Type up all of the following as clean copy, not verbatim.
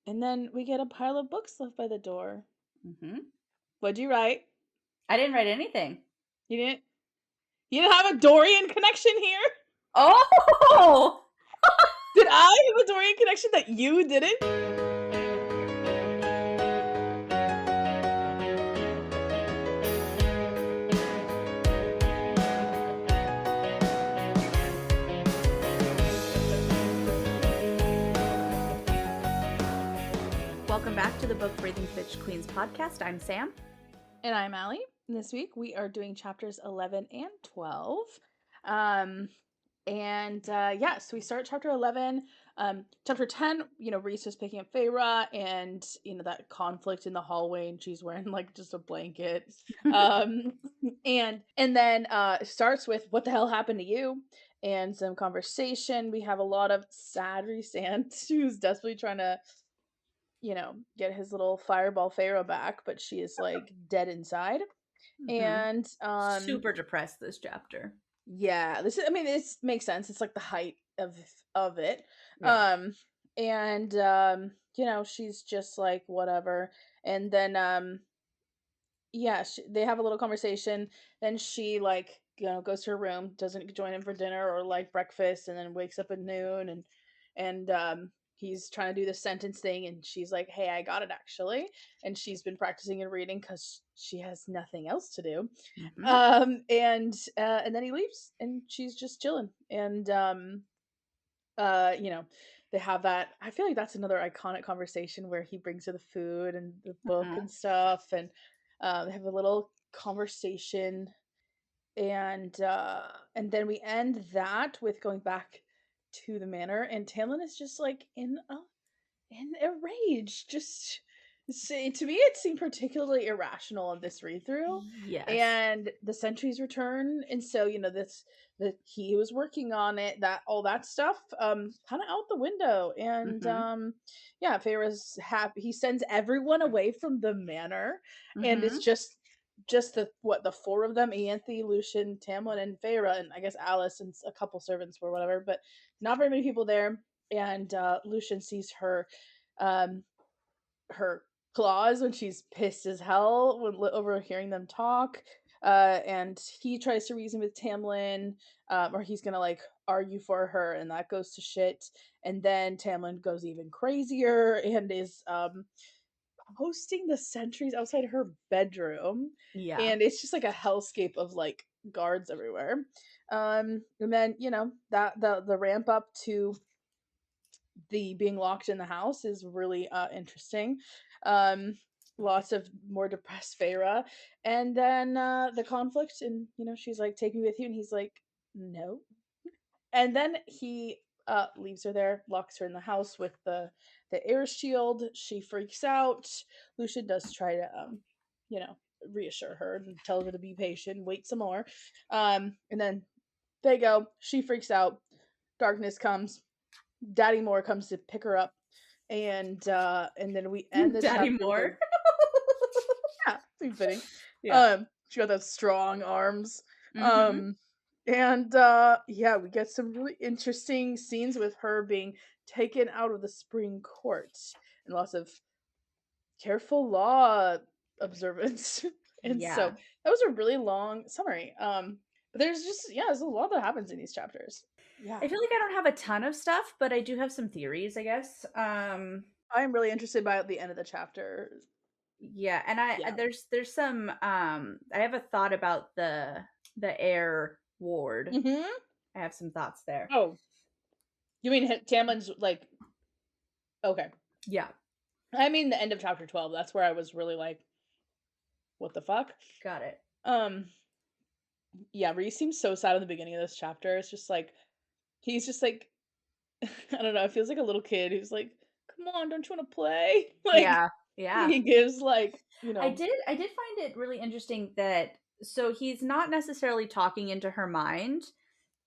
And then we get a pile of books left by the door. Mm-hmm. What'd you write? I didn't write anything. You didn't? You didn't have a Dorian connection here? Oh! Did I have a Dorian connection that you didn't? Welcome back to the Book Breathing Bitch Queens podcast. I'm Sam. And I'm Allie. This week we are doing chapters 11 and 12. So we start chapter 11. Chapter 10, Rhys is picking up Feyre and, that conflict in the hallway and she's wearing like just a blanket. And then it starts with what the hell happened to you and some conversation. We have a lot of sad Rhysand who's desperately trying to get his little fireball Feyre back, but she is like dead inside. Mm-hmm. And Super depressed this chapter. Yeah, this makes sense. It's like the height of it. Yeah. She's just like whatever. And then they have a little conversation. Then she goes to her room, doesn't join him for dinner or like breakfast, and then wakes up at noon and he's trying to do the sentence thing and she's like, hey, I got it actually. And she's been practicing and reading because she has nothing else to do. Mm-hmm. And then he leaves and she's just chilling. And they have that. I feel like that's another iconic conversation where he brings her the food and the book and stuff, and they have a little conversation, and then we end that with going back to the manor, and Tamlin is just like in a rage. Just to me, it seemed particularly irrational in this read through. Yes. And the sentries return, and so that he was working on it, that all that stuff kind of out the window. And Feyre's happy. He sends everyone away from the manor, and it's just the four of them: Ianthe, Lucien, Tamlin, and Feyre, and I guess Alice and a couple servants or whatever, but not very many people there. And Lucien sees her claws when she's pissed as hell when overhearing them talk. And he tries to reason with Tamlin, or he's gonna like argue for her, and that goes to shit. And then Tamlin goes even crazier and is hosting the sentries outside her bedroom. Yeah. And it's just like a hellscape of like guards everywhere. And then that the ramp up to the being locked in the house is really interesting. Lots of more depressed Feyre, and then the conflict, and she's like, take me with you, and he's like, no. And then he leaves her there, locks her in the house with the air shield. She freaks out. Lucien does try to reassure her and tell her to be patient, wait some more. And then they go. She freaks out. Darkness comes. Daddy Moore comes to pick her up, and then we end the Daddy chapter Moore. yeah, seems fitting. Yeah. She got those strong arms. Mm-hmm. We get some really interesting scenes with her being taken out of the Spring Court and lots of careful law observance. And so that was a really long summary. But there's a lot that happens in these chapters. Yeah. I feel like I don't have a ton of stuff, but I do have some theories, I guess. I'm really interested by the end of the chapter. Yeah, and there's some I have a thought about the air ward. Mm-hmm. I have some thoughts there. Oh. You mean Tamlin's like okay. Yeah. I mean the end of chapter 12. That's where I was really like, what the fuck? Got it. Yeah, Rhys seems so sad in the beginning of this chapter. It's just like he's just like I don't know, it feels like a little kid who's like, come on, don't you want to play? Like yeah. He gives like, I did find it really interesting that so he's not necessarily talking into her mind,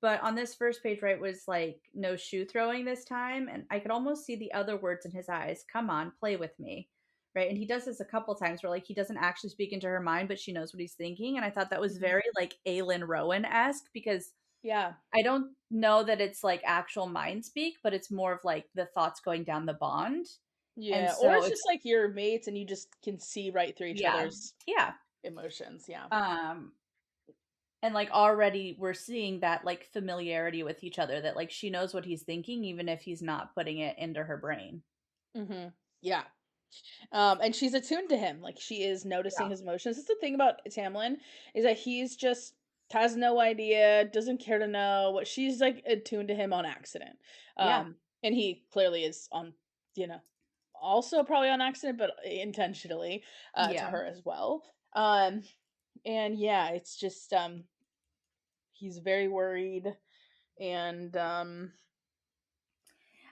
but on this first page, right, was like no shoe throwing this time, and I could almost see the other words in his eyes. Come on, play with me. Right. And he does this a couple times where like he doesn't actually speak into her mind, but she knows what he's thinking. And I thought that was very like Aelin Rowan-esque because I don't know that it's like actual mind speak, but it's more of like the thoughts going down the bond. And Yeah, or so it's it's just like your mates and you just can see right through each yeah. other's Yeah. emotions, yeah. Um and like already we're seeing that like familiarity with each other that like she knows what he's thinking even if he's not putting it into her brain. Mhm. Yeah. And she's attuned to him, like, she is noticing Yeah. his emotions. That's the thing about Tamlin, is that he's just has no idea, doesn't care to know, what she's, like, attuned to him on accident. Yeah. And he clearly is on, you know, also probably on accident, but intentionally, to Yeah. her as well. Um, and yeah, it's just, he's very worried and,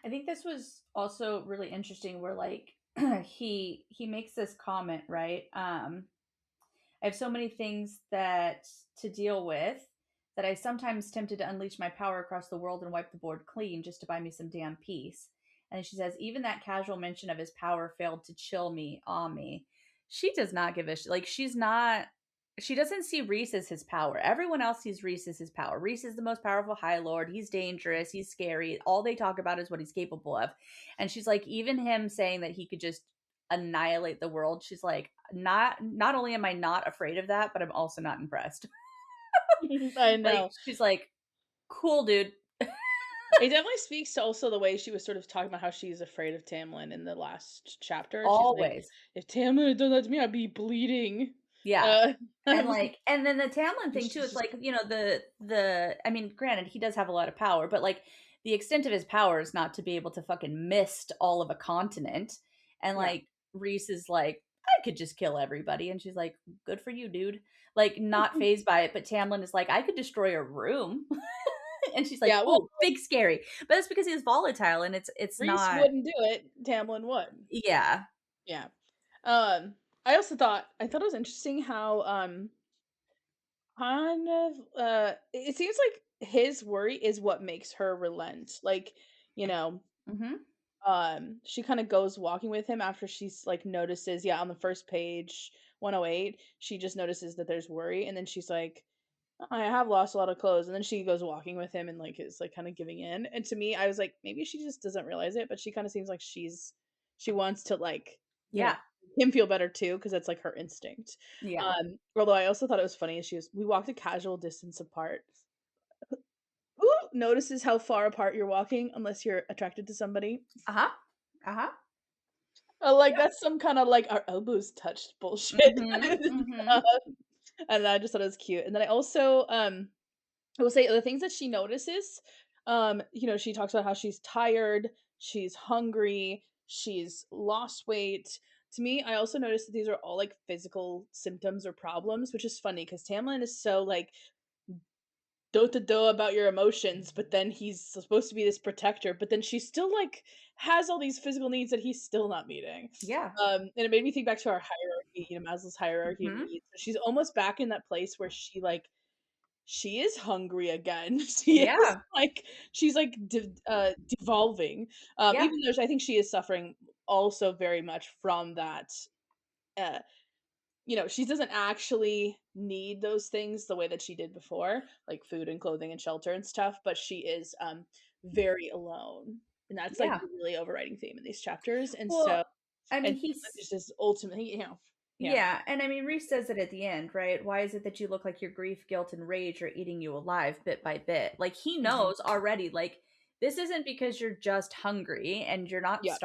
I think this was also really interesting where like he makes this comment, right? I have so many things that to deal with that I sometimes tempted to unleash my power across the world and wipe the board clean just to buy me some damn peace. And she says, even that casual mention of his power failed to chill me, awe me. She does not give a like she's not she doesn't see Rhys as his power. Everyone else sees Rhys as his power. Rhys is the most powerful High Lord. He's dangerous. He's scary. All they talk about is what he's capable of. And she's like, even him saying that he could just annihilate the world, she's like, not only am I not afraid of that, but I'm also not impressed. I Like know. she's like, cool, dude. It definitely speaks to also the way she was sort of talking about how she's afraid of Tamlin in the last chapter. She's like, Always. "If Tamlin had done that to me, I'd be bleeding." Yeah. Uh, And like and then the Tamlin and thing too, she's it's just like, the I mean, granted, he does have a lot of power, but like the extent of his power is not to be able to fucking mist all of a continent. And yeah. like Reese is like, I could just kill everybody. And she's like, good for you, dude. Like not phased by it. But Tamlin is like, I could destroy a room. And she's like, Yeah, well, "Oh, big scary." But that's because he's volatile and it's Rhys not wouldn't do it, Tamlin would. yeah. Yeah. I also thought it was interesting how, kind of, it seems like his worry is what makes her relent. Like, you know, Mhm. she kinda goes walking with him after she's, like, notices yeah, on the first page, 108, she just notices that there's worry, and then she's like, "I have lost a lot of clothes," and then she goes walking with him and, like, is, like, kinda giving in, and to me, I was like, "Maybe she just doesn't realize it," but she kinda seems like she wants to, like, Yeah. him feel better too, because that's, like, her instinct. Yeah. Although I also thought it was funny, we walked a casual distance apart. Who notices how far apart you're walking unless you're attracted to somebody? Uh-huh. Uh-huh. Like, Yeah. that's some kinda, like, our elbows touched bullshit. Mhm. Uh, Mhm. and I just thought it was cute, and then I also, I will say the things that she notices, she talks about how she's tired, she's hungry, she's lost weight. To me, I also noticed that these are all, like, physical symptoms or problems, which is funny because Tamlin is so, like, do about your emotions, but then he's supposed to be this protector, but then she still, like, has all these physical needs that he's still not meeting. Yeah. And it made me think back to our hierarchy, Maslow's hierarchy of Mhm. needs. She's almost back in that place where she is hungry again. She is, Yeah. like she's, like, devolving, Yeah. even though I think she is suffering also very much from that, uh she doesn't actually need those things the way that she did before, like food and clothing and shelter and stuff, but she is, very alone, and that's, like, Yeah. the really overriding theme in these chapters, and so Well, I mean, and he's it's just ultimately, yeah. yeah, and I mean, Reese says it at the end, right? Why is it that you look like your grief, guilt, and rage are eating you alive bit by bit? Like he Mhm. knows already, like this isn't because you're just hungry and Yeah.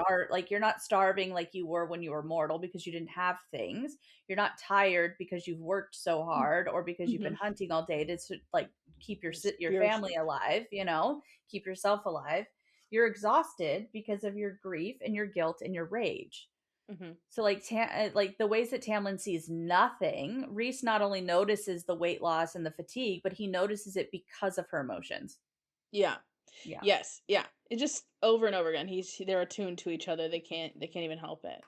you're not starving like you were when you were mortal because you didn't have things. You're not tired because you've worked so hard or because you've been Mhm. hunting all day to like keep your family Spiritually. alive, keep yourself alive. You're exhausted because of your grief and your guilt and your rage. Mhm. So like the ways that Tamlin sees nothing, Reese not only notices the weight loss and the fatigue, but he notices it because of her emotions. Yeah. Yeah. Yes, yeah. It just over and over again, they're attuned to each other, they can't even help it.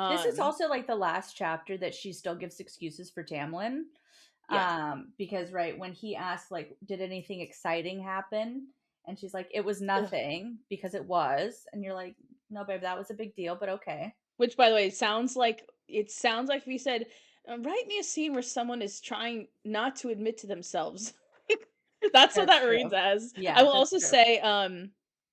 This is Um, also like the last chapter that she still gives excuses for Tamlin. yes. Because right when he asks like, did anything exciting happen? And she's like, it was Ugh. nothing because it was. And you're like, no, babe, that was a big deal, but okay. Which, by the way, sounds like we said, "Write me a scene where someone is trying not to admit to themselves." That's what That's that reads true. as. I Yeah, will that's also true. say,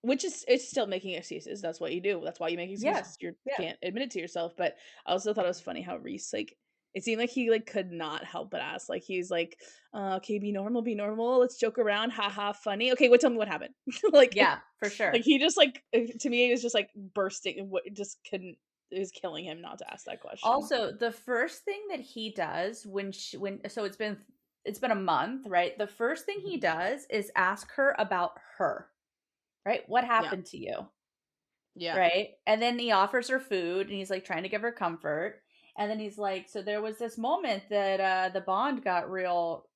which is it's still making excuses. That's what you do. That's why you make Yeah. excuses. You Yeah. can't admit it to yourself. But I also thought it was funny how Rhys, like, it seemed like he like could not help but ask. Like he's like, okay, be normal, be normal. Let's joke around. Ha ha, funny. Okay, tell me what happened. like, Yeah, for like sure. he just like to me, it was just like bursting. What just couldn't it was killing him not to ask that question. Also, the first thing that he does when so it's been a month, right? The first thing he Mhm. does is ask her about her, right? What Yeah, happened to you? yeah, Right? And then he offers her food and he's like trying to give her comfort. And then he's like, so there was this moment that the bond got real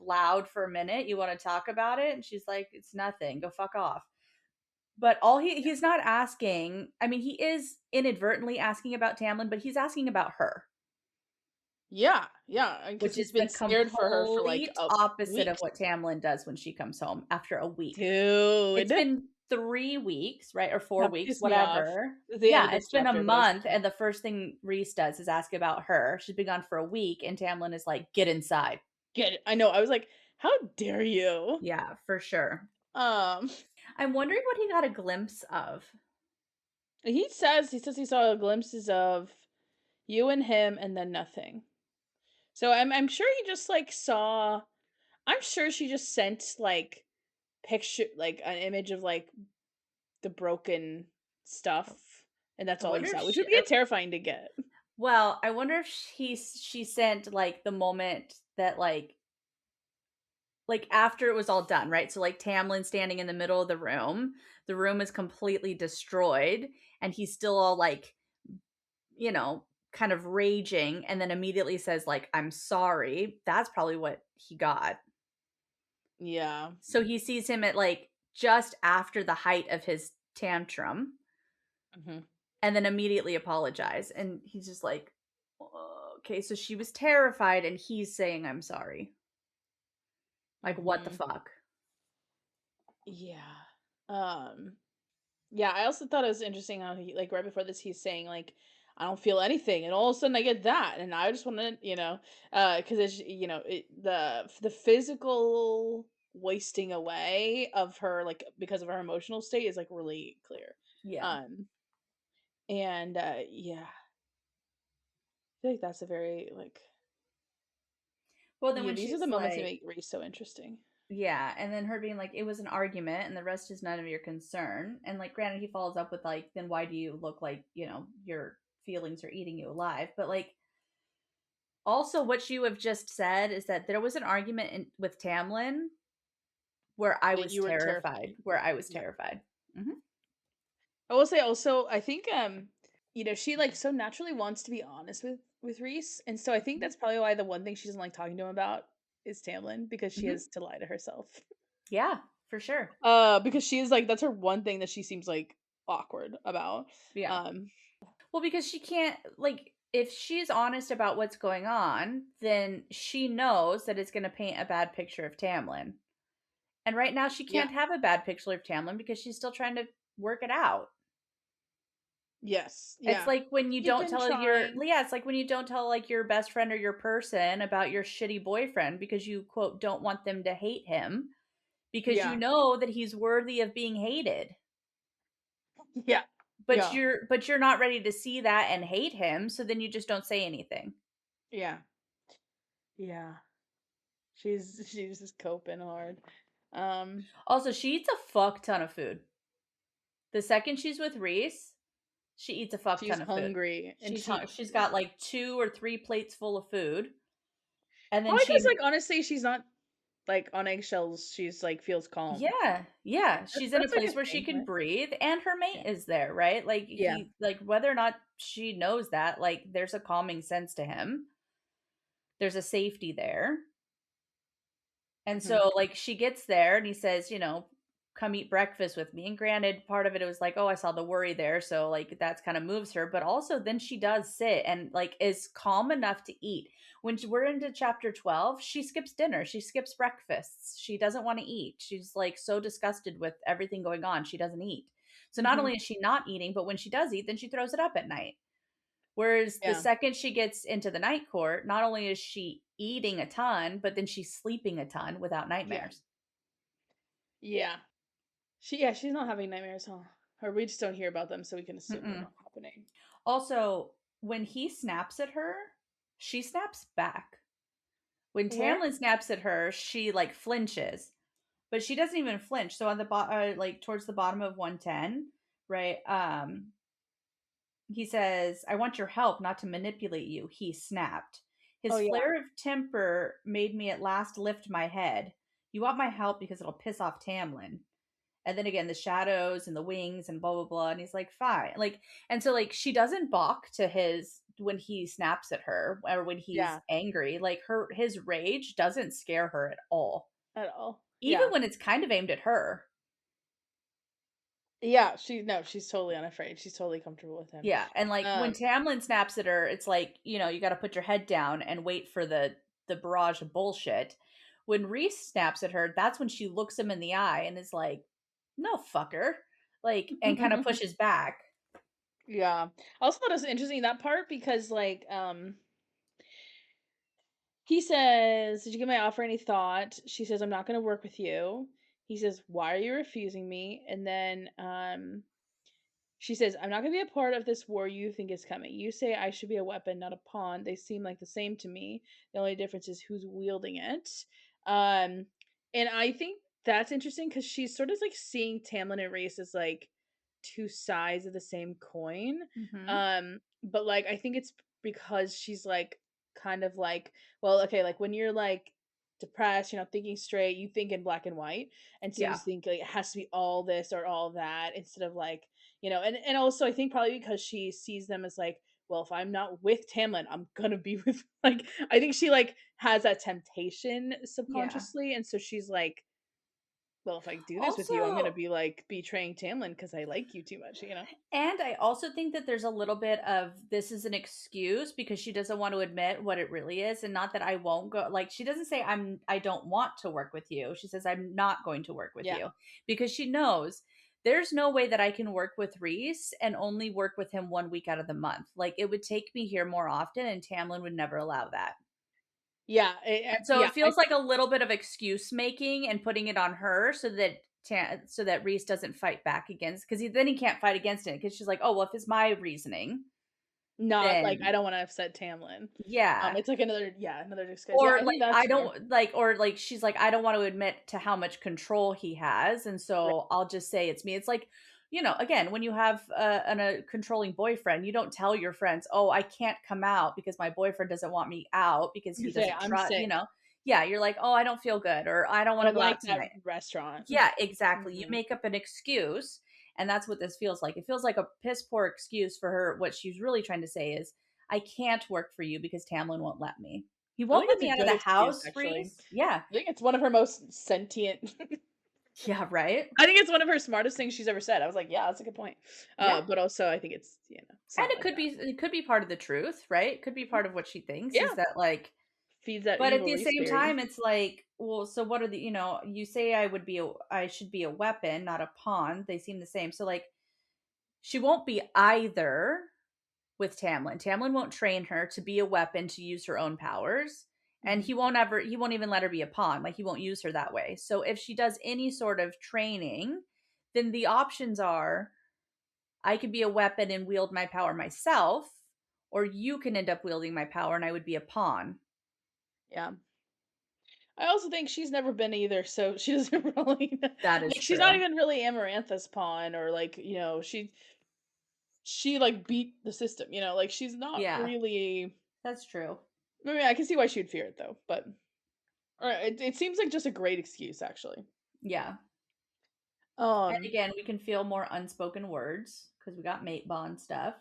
loud for a minute. You want to talk about it? And she's like, it's nothing. Go fuck off. But all he's not asking, I mean, he is inadvertently asking about Tamlin, but he's asking about her, yeah, yeah. Because which he's is been the scared for her for like complete a opposite of weeks, what Tamlin does when she comes home after a week. It's dude. been 3 weeks, right? Or 4 That weeks, pissed me off whatever. at the end of Yeah, this it's been a chapter, but I was month, and the first thing Rhys does is ask about her. She's been gone for a week, and Tamlin is like, "Get inside." get it. I know. I was like, "How dare you?" Yeah, for sure. Um, I'm wondering what he got a glimpse of. he says he saw glimpses of you and him, and then nothing. So I'm sure he just like saw. I'm sure she just sent like picture like an image of like the broken stuff, and that's I all he wonder if saw, which she would be terrifying to get. well, I wonder if she sent, like, the moment that, after it was all done, right? So, like, Tamlin standing in the room is completely destroyed, and he's still all, like, kind of raging, and then immediately says, like, "I'm sorry." That's probably what he got. Yeah. So he sees him at, like, just after the height of his tantrum, Mhm. and then immediately apologize, and he's just like, Okay, so she was terrified, and he's saying, "I'm sorry." Like, what the Mhm. fuck? Yeah. Um. Yeah, I also thought it was interesting how he like right before this he's saying like I don't feel anything and all of a sudden I get that and I just want to, cuz it's the physical wasting away of her like because of her emotional state is like really clear. Yeah. Um and yeah, I feel like that's a very like Well, then yeah, when these are the she's moments that like make Reese so interesting. yeah, and then her being like, "It was an argument, and the rest is none of your concern." And, like, granted, he follows up with, like, "Then why do you look like, your feelings are eating you alive?" But, like, also what you have just said is that there was an argument with Tamlin where I That was you were terrified, terrified. where I was Yeah. terrified. Mhm. I will say also, I think she like so naturally wants to be honest with Reese, and so I think Mhm. that's probably why the one thing she doesn't like talking to him about is Tamlin because she Mhm. has to lie to herself. Yeah, for sure. Because she is like that's her one thing that she seems like awkward about. Yeah. Um, Well, because she can't like if she's honest about what's going on, then she knows that it's going to paint a bad picture of Tamlin. And right now she yeah, can't have a bad picture of Tamlin because she's still trying to work it out. yes, It's yeah. like when you You've don't been tell your trying. yeah, it's like when you don't tell like your best friend or your person about your shitty boyfriend because you quote don't want them to hate him because you Yeah, know that he's worthy of being hated. yeah, But yeah, you're not ready to see that and hate him, so then you just don't say anything. yeah, yeah. She's just coping hard. Um, Also, she eats a fuck ton of food. The second she's with Rhys, she eats a fuck she's ton of food. hungry and She's got like 2 or 3 plates full of food, and then probably because she like honestly she's not like on eggshells. She's like feels calm. yeah, yeah, she's in a That's like place a where she thing, can right? breathe, and her mate Yeah. is there, right? Like, Yeah. whether or not she knows that, like, there's a calming sense to him. There's a safety there. And Mhm. so, like, she gets there and he says, "Come eat breakfast with me." And granted, part of it was like, "Oh, I saw the worry there." So, like, that's kind of moves her. But also, then she does sit and, like, is calm enough to eat. When we're into chapter 12, she skips dinner. She skips breakfasts. She doesn't want to eat. She's, like, so disgusted with everything going on. She doesn't eat. So, not Mhm. only is she not eating, but when she does eat, then she throws it up at night. Whereas the Yeah. second she gets into the night court, not only is she eating a ton, but then she's sleeping a ton without Yeah. nightmares. Yeah. She's not having nightmares, huh? Or we just don't hear about them, so we can assume they're Mm-mm. not happening. Also, when he snaps at her, she snaps back. When Where? Tamlin snaps at her, she like flinches, but she doesn't even flinch. So on the like towards the bottom of 110, right? He says, "I want your help, not to manipulate you." He snapped. Oh His yeah, flare of temper made me at last lift my head. You want my help because it'll piss off Tamlin. And then again, the shadows and the wings and blah blah blah. And he's like, fine. Like, and so like she doesn't balk to his when he snaps at her or when he's yeah, angry. Like his rage doesn't scare her at all. at all. Even Yeah, when it's kind of aimed at her. yeah. She's totally unafraid. She's totally comfortable with him. Yeah, and, like, when Um, Tamlin snaps at her, it's like, you gotta put your head down and wait for the barrage of bullshit. When Rhys snaps at her, that's when she looks him in the eye and is like, "No, fucker," like, and kinda pushes back. yeah. I also thought it was interesting that part because he says, "Did you give my offer any thought?" She says, "I'm not going to work with you." He says, "Why are you refusing me?" And then she says, "I'm not going to be a part of this war you think is coming. You say I should be a weapon, not a pawn. They seem like the same to me. The only difference is who's wielding it." Um, and I think that's interesting because she's sort of like seeing Tamlin and Rhys as like two sides of the same coin. Mhm. But like I think it's because she's like kind of like, well, okay, like when you're like depressed, you're not thinking straight, you think in black and white. And so you Yeah. think like it has to be all this or all that instead of like, and also I think probably because she sees them as like, well, if I'm not with Tamlin, I'm gonna be with like I think she like has that temptation Yeah. subconsciously, and so she's like, well, if I do this with you, I'm gonna Also be like betraying Tamlin because I like you too much. and I also think that there's a little bit of this is an excuse because she doesn't want to admit what it really is, and not that I won't go, like she doesn't say I don't want to work with you. She says I'm not going to work with Yeah. you because she knows there's no way that I can work with Rhys and only work with him 1 week out of the month. Like it would take me here more often and Tamlin would never allow that. Yeah, And so yeah, it feels like a little bit of excuse making and putting it on her so that so that Rhys doesn't fight back against because then he can't fight against it because she's like, oh well, if it's my reasoning, not like I then don't want to upset Tamlin. yeah. It's like another disguise. Yeah, Or I think like that's I fair. don't like or like she's like, I don't want to admit to how much control he has, and Right. so I'll just say it's me. It's like, again, when you have a controlling boyfriend, you don't tell your friends, "Oh, I can't come out because my boyfriend doesn't want me out because You he say doesn't I'm trust," sick. Yeah, you're like, "Oh, I don't feel good," or "I don't I want to don't go like out that tonight." restaurant. Yeah, exactly. You Hmm. make up an excuse, and that's what this feels like. It feels like a piss poor excuse for her. What she's really trying to say is, I can't work for you because Tamlin won't let me. He I won't think let it's me a out of good the excuse, house, actually. Reese. Yeah. I think it's one of her most sentient. Yeah, right? I think it's one of her smartest things she's ever said. I was like, yeah, that's a good point. Yeah. But also, I think it's And something like that. it could be part of the truth, right? It could be Mhm. part of what she thinks is Yeah, that like feeds that but at evil the Reese same theory. time it's like, well, so what are the, you say I should be a weapon, not a pawn. They seem the same. So like she won't be either with Tamlin. Tamlin won't train her to be a weapon to use her own powers. And Mhm. he won't even let her be a pawn. Like he won't use her that way. So if she does any sort of training, then the options are I could be a weapon and wield my power myself, or you can end up wielding my power and I would be a pawn. Yeah. I also think she's never been either, so she doesn't really That is like she's not true. even really Amarantha's pawn or like, she like beat the system, like she's not Yeah, really. that's true. I mean, I can see why she'd fear it though, but it seems like just a great excuse actually. Yeah. And Um again, we can feel more unspoken words because we got mate bond stuff.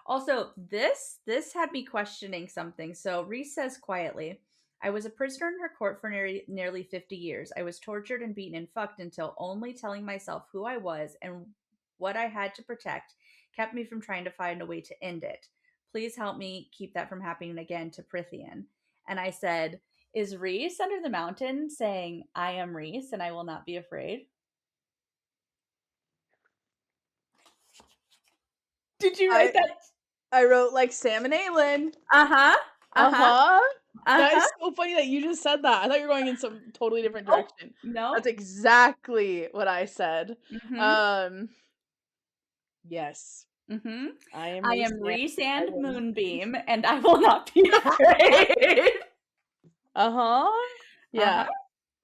Also, this had me questioning something. So Reese says quietly, I was a prisoner in her court for nearly 50 years. I was tortured and beaten and fucked until only telling myself who I was and what I had to protect kept me from trying to find a way to end it. Please help me keep that from happening again to Prithian. And I said, is Reese under the mountain saying, I am Reese and I will not be afraid? Did you write I that? I wrote like Sam and Aelin. Uh huh. Uh huh. Uh-huh. That Uh-huh. is so funny that you just said that. I thought you were going in some totally different Oh, direction. no. That's exactly what I said. Mhm. Um, yes, Mhm. I am I Rhys am and Rhys I and will Moonbeam, and I will not be afraid. Uh-huh. Uh-huh. Yeah.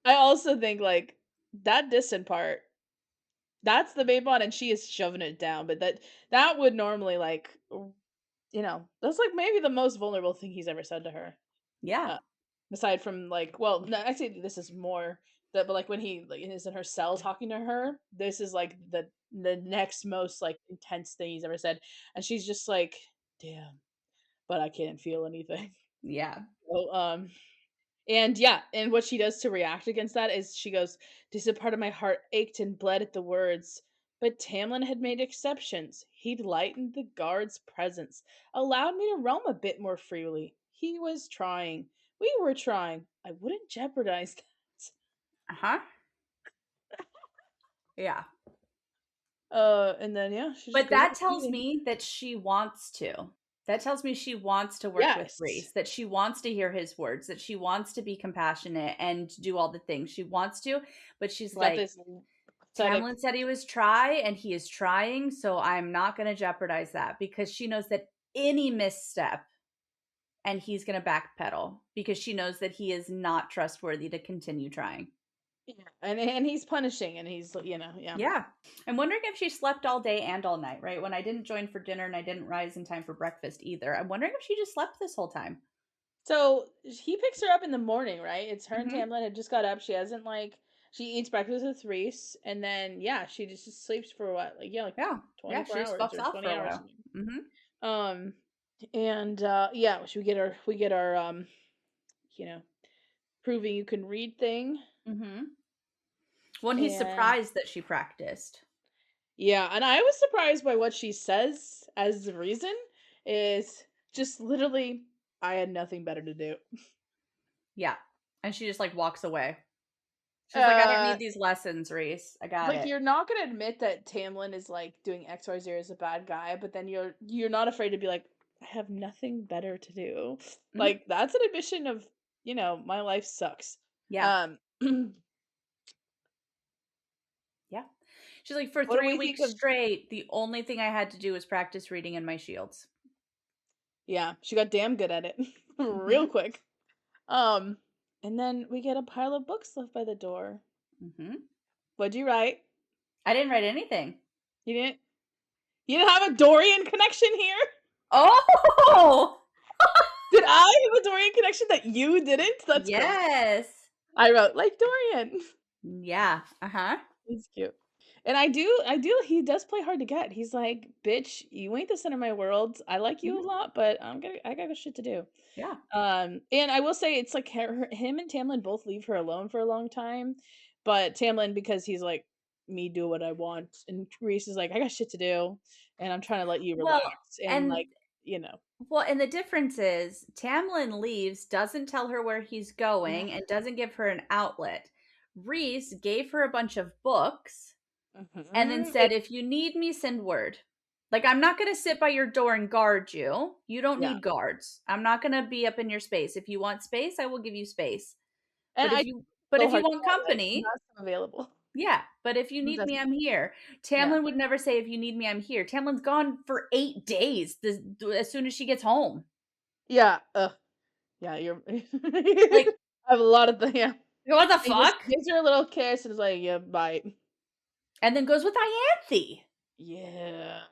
I also think, like, that distant part, that's the main one, and she is shoving it down, but that would normally, like, that's, like, maybe the most vulnerable thing he's ever said to her. Yeah. Uh, aside from, like well, no, actually, this is more that but, like, when he, like, is in her cell talking to her, this is, like, the next most, like, intense thing he's ever said, and she's just like, "Damn, but I can't feel anything." Yeah. So, and yeah, and what she does to react against that is she goes, "This part of my heart ached and bled at the words. But Tamlin had made exceptions. He'd lightened the guard's presence, allowed me to roam a bit more freely. He was trying. We were trying. I wouldn't jeopardize that." Uh-huh. Yeah. And then yeah, she just But goes that on tells reading. me that she wants to. That tells me she wants to work with Yes. Rhys, that she wants to hear his words, that she wants to be compassionate and do all the things she wants to, but she's Got like, this pathetic. Tamlin said he was try and he is trying, so I'm not going to jeopardize that because she knows that any misstep and he's going to backpedal because she knows that he is not trustworthy to continue trying. Yeah. And he's punishing and he's yeah. Yeah. I'm wondering if she slept all day and all night, right? When I didn't join for dinner and I didn't rise in time for breakfast either. I'm wondering if she just slept this whole time. So he picks her up in the morning, right? It's her and Mhm. Tamlin had just got up. She hasn't like she eats breakfast with Rhys, and then yeah, she just sleeps for what, like yeah, like Yeah. Yeah, 24 she just hours fucks or off for 20 a hours. while. Mhm. Um, and yeah, we get our you know, proving you can read thing, Mhm. When he's and surprised that she practiced. yeah, and I was surprised by what she says as the reason is just literally I had nothing better to do. Yeah. And she just like walks away. She's like, I don't Uh need these lessons, Reese. I got Like, it. you're not gonna admit that Tamlin is, like, doing XYZ or is a bad guy, but then you're not afraid to be like, "I have nothing better to do." Mhm. Like, that's an admission of, "My life sucks." Yeah. Um, Yeah. She's like, for what do 3 we think weeks of straight, the only thing I had to do was practice reading in my shields. yeah, she got damn good at it real Mhm. quick. Um, and then we get a pile of books left by the door. Mhm. What'd you write? I didn't write anything. You didn't you didn't have a Dorian connection here? Oh! Did I have a Dorian connection that you didn't? That's crazy. Yes. I wrote, "Like Dorian." Yeah. Uh-huh. He's cute. And I do he does play hard to get. He's like, "Bitch, you ain't the center of my world. I like you a Mhm. lot, but I got shit to do." Yeah. And I will say it's like him and Tamlin both leave her alone for a long time, but Tamlin because he's like, "Me do what I want," and Reese is like, "I got shit to do, and I'm trying to let you Well, relax," and and like, you know. and the difference is Tamlin leaves, doesn't tell her where he's Yeah. going, and doesn't give her an outlet. Reese gave her a bunch of books and then Mhm. said, "If you need me, send word." Like, I'm not gonna sit by your door and guard you. You don't Yeah. need guards. I'm not gonna be up in your space. If you want space, I will give you space. And I But so if you hard to want get, like, company, not so available. yeah. But if you need me, Definitely. I'm here. Yeah. Tamlin would never say, "If you need me, I'm here." Tamlin's gone for 8 days. As soon as she gets home, Yeah. Ugh. Yeah, you're like, I have a lot of the yeah. what the He just fuck? gives her a little kiss and is like, "Yeah, bye." And then goes with Ianthe. Yeah.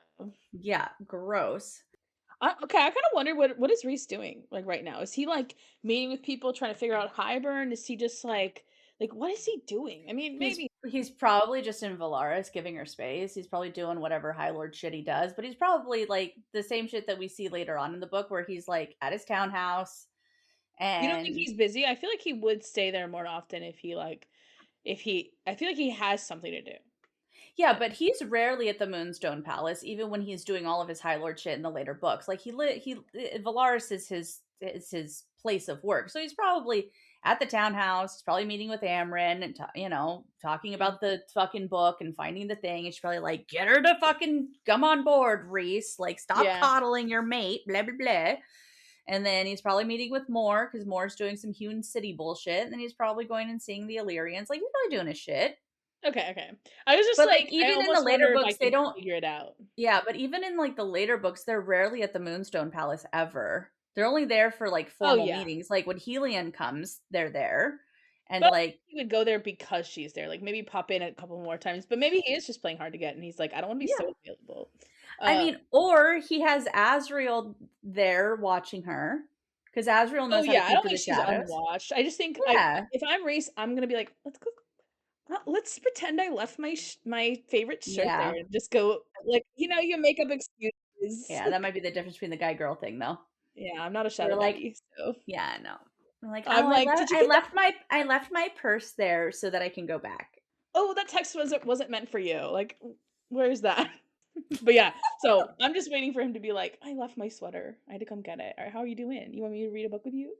Yeah, gross. Okay, I kinda wonder what is Reese doing, like, right now? Is he, like, meeting with people trying to figure out Hybern? Is he just, like, what is he doing? I mean, He's maybe he's probably just in Valaris giving her space. He's probably doing whatever High Lord shit he does, but he's probably like the same shit that we see later on in the book where he's like at his townhouse you don't think and he's busy? I feel like he would stay there more often if he, like if he I feel like he has something to do. yeah, but he's rarely at the Moonstone Palace, even when he's doing all of his High Lord shit in the later books. Like Valaris is his place of work, so he's probably at the townhouse. He's probably meeting with Amren and talking Mhm. about the fucking book and finding the thing. And she's probably like, "Get her to fucking come on board, Reese. Like, stop Yeah. coddling your mate." Blah blah blah. And then he's probably meeting with Moore because Moore's doing some Hewn City bullshit. And then he's probably going and seeing the Illyrians. Like, he's really doing his shit. Okay, okay. I was just But like like, I even in the almost later wonder if I books, they could don't. figure it out. Yeah, but even in like the later books, they're rarely at the Moonstone Palace ever. They're only there for like Oh formal yeah. meetings. Like when Helion comes, they're there. And But like, he would go there because she's there. Like maybe pop in a couple more times. But maybe he is just playing hard to get and he's like, I don't want to be so yeah. available. I Uh mean, or he has Azriel there watching her because Azriel oh knows how to yeah, I peek don't through the think she's shadows. unwatched. I just think I Yeah. if I'm Rhys, I'm gonna be like, let's pretend I left my favorite shirt there Yeah. and just go like, you make up excuses. Yeah. That might be the difference between the guy girl thing, though. Yeah, I'm not a We're shadow like, daddy, so yeah, I know. I'm like, oh, I'm like, "Did you get that?" I left my purse there so that I can go back. "Oh, that text wasn't meant for you." Like, where is that? But yeah, so I'm just waiting for him to be like, "I left my sweater. I had to come get it. Or how are you doing? You want me to read a book with you?"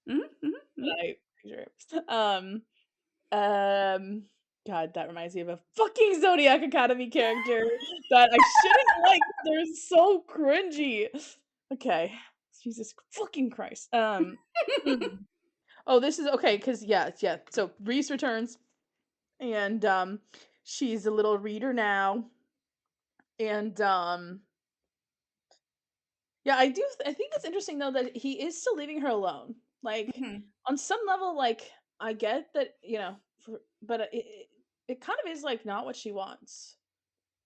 But Mhm. I sure. Um, God, that reminds me of a fucking Zodiac Academy character that I shouldn't like. They're so cringy. Okay. Jesus fucking Christ. Mm. Oh, this is okay, because yeah. So Reese returns and she's a little reader now. And yeah, I think it's interesting though that he is still leaving her alone. Like Mhm. on some level, like I get that, but it kind of is like not what she wants.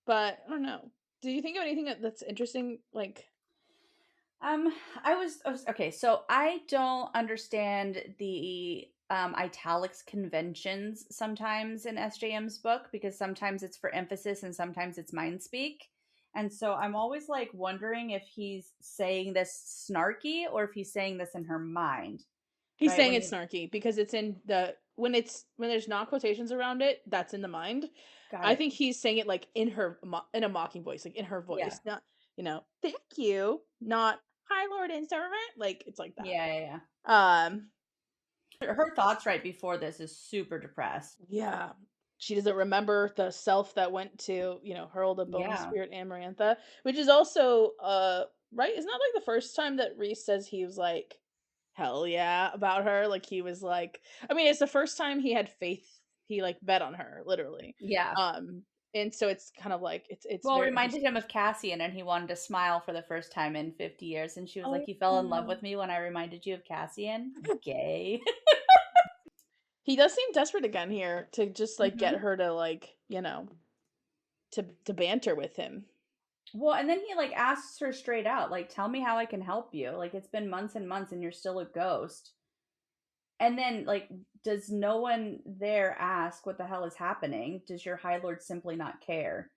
But I don't know. Do you think of anything that's interesting? Like, Um, okay. So I don't understand the italics conventions sometimes in SJM's book because sometimes it's for emphasis and sometimes it's mind speak. And so I'm always like wondering if he's saying this snarky or if he's saying this in her mind, he's right? saying When it's he snarky because it's in when there's not quotations around it, that's in the mind. got I it. think he's saying it like in a mocking voice, like in her Yeah. voice, not thank you, not hi lord and servant, like it's like that. Yeah. Um, Her thoughts right before this is super depressed. yeah, she doesn't remember the self that went to hurl the bone Yeah. spirit Amarantha, which is also right. It's not like the first time that Rhys says he was like hell yeah about her. Like he was like, I mean, it's the first time he had faith. He like bet on her literally. Yeah. Um, and so it's kind of like it's Well, it very reminded interesting. him of Cassian, and he wanted to smile for the first time in 50 years. And she was Oh like, "You fell in love yeah. with me when I reminded you of Cassian? Gay." He does seem desperate again here to just like get hmm her to like to banter with him. Well, and then he like asks her straight out, like, "Tell me how I can help you. Like, it's been months and months, and you're still a ghost." And then, like, does no one there ask what the hell is happening? Does your High Lord simply not care?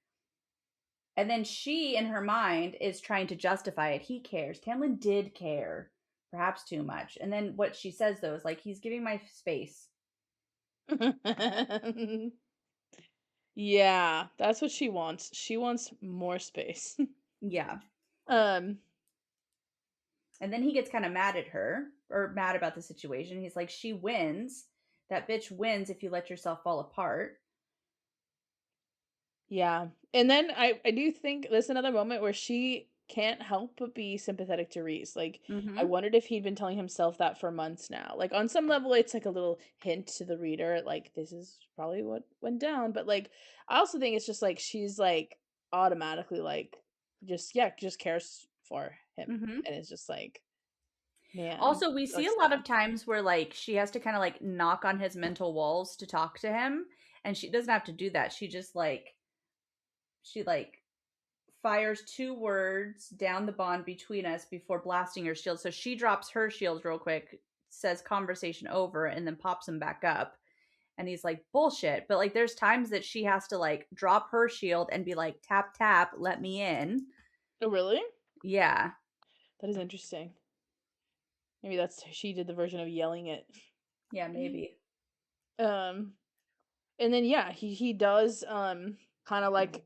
And then she, in her mind, is trying to justify it. He cares. Tamlin did care, perhaps too much. And then what she says though is like, he's giving my space. Yeah, that's what she wants. She wants more space. Yeah. um, And then he gets kind of mad at her or mad about the situation. He's like, she wins. That bitch wins if you let yourself fall apart. yeah. And then I do think there's another moment where she can't help but be sympathetic to Reese. Like I Mm-hmm. wondered if he'd been telling himself that for months now. Like on some level it's like a little hint to the reader like this is probably what went down, but like I also think it's just like she's like automatically like just cares for him. Mm-hmm. And it's just like man, Also, we see like a lot sad. of times where like she has to kind of like knock on his mental walls to talk to him. And she doesn't have to do that. She like fires two words down the bond between us before blasting her shield. So she drops her shields real quick, says conversation over, and then pops them back up. And he's like, bullshit. But like, there's times that she has to like drop her shield and be like, tap, tap, let me in. Oh really? Yeah. That is interesting. Maybe that's she did the version of yelling it. Yeah, maybe. Um, and then yeah, he does kind of like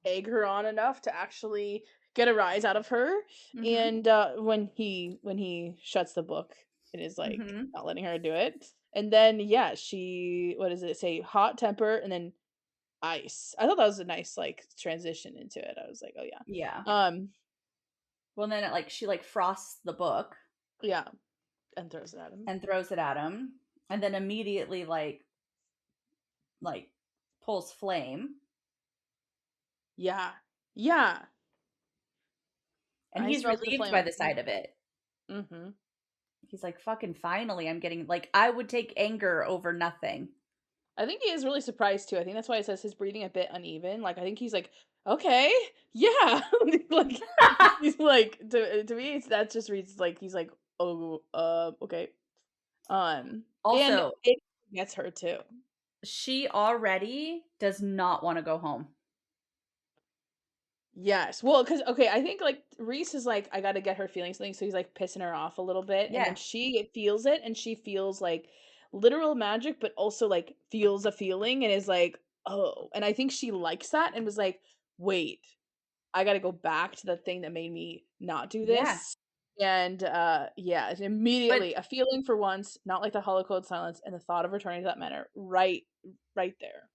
egg her on enough to actually get a rise out of her. Mm-hmm. And when he shuts the book, it is like Mm-hmm. not letting her do it. And then yeah, she what does it say? Hot temper and then ice. I thought that was a nice like transition into it. I was like, oh yeah. Yeah. Um, Well, then it like she like frosts the book. Yeah, and throws it at him. and throws it at him, and then immediately like pulls flame, Yeah. Yeah. and I he's smelled the relieved flame by on the sight of it. Mhm. He's like, fucking finally, I'm getting, like, I would take anger over nothing. I think he is really surprised too. I think that's why it says his breathing a bit uneven. Like I think he's like, "Okay, yeah." Like he's like to me that just reads like he's like, "Oh, okay." And Also, it gets her too. she already does not want to go home. Yes. Well, because okay, I think like Rhys is like, I gotta get her feeling something, so he's like pissing her off a little bit, and then Yeah. she feels it, and she feels like literal magic, but also like feels a feeling and is like, oh, and I think she likes that and was like, wait, I gotta go back to the thing that made me not do Yeah. this. And yeah, it's But immediately a feeling for once, not like the hollow cold silence, and the thought of returning to that manor, right there.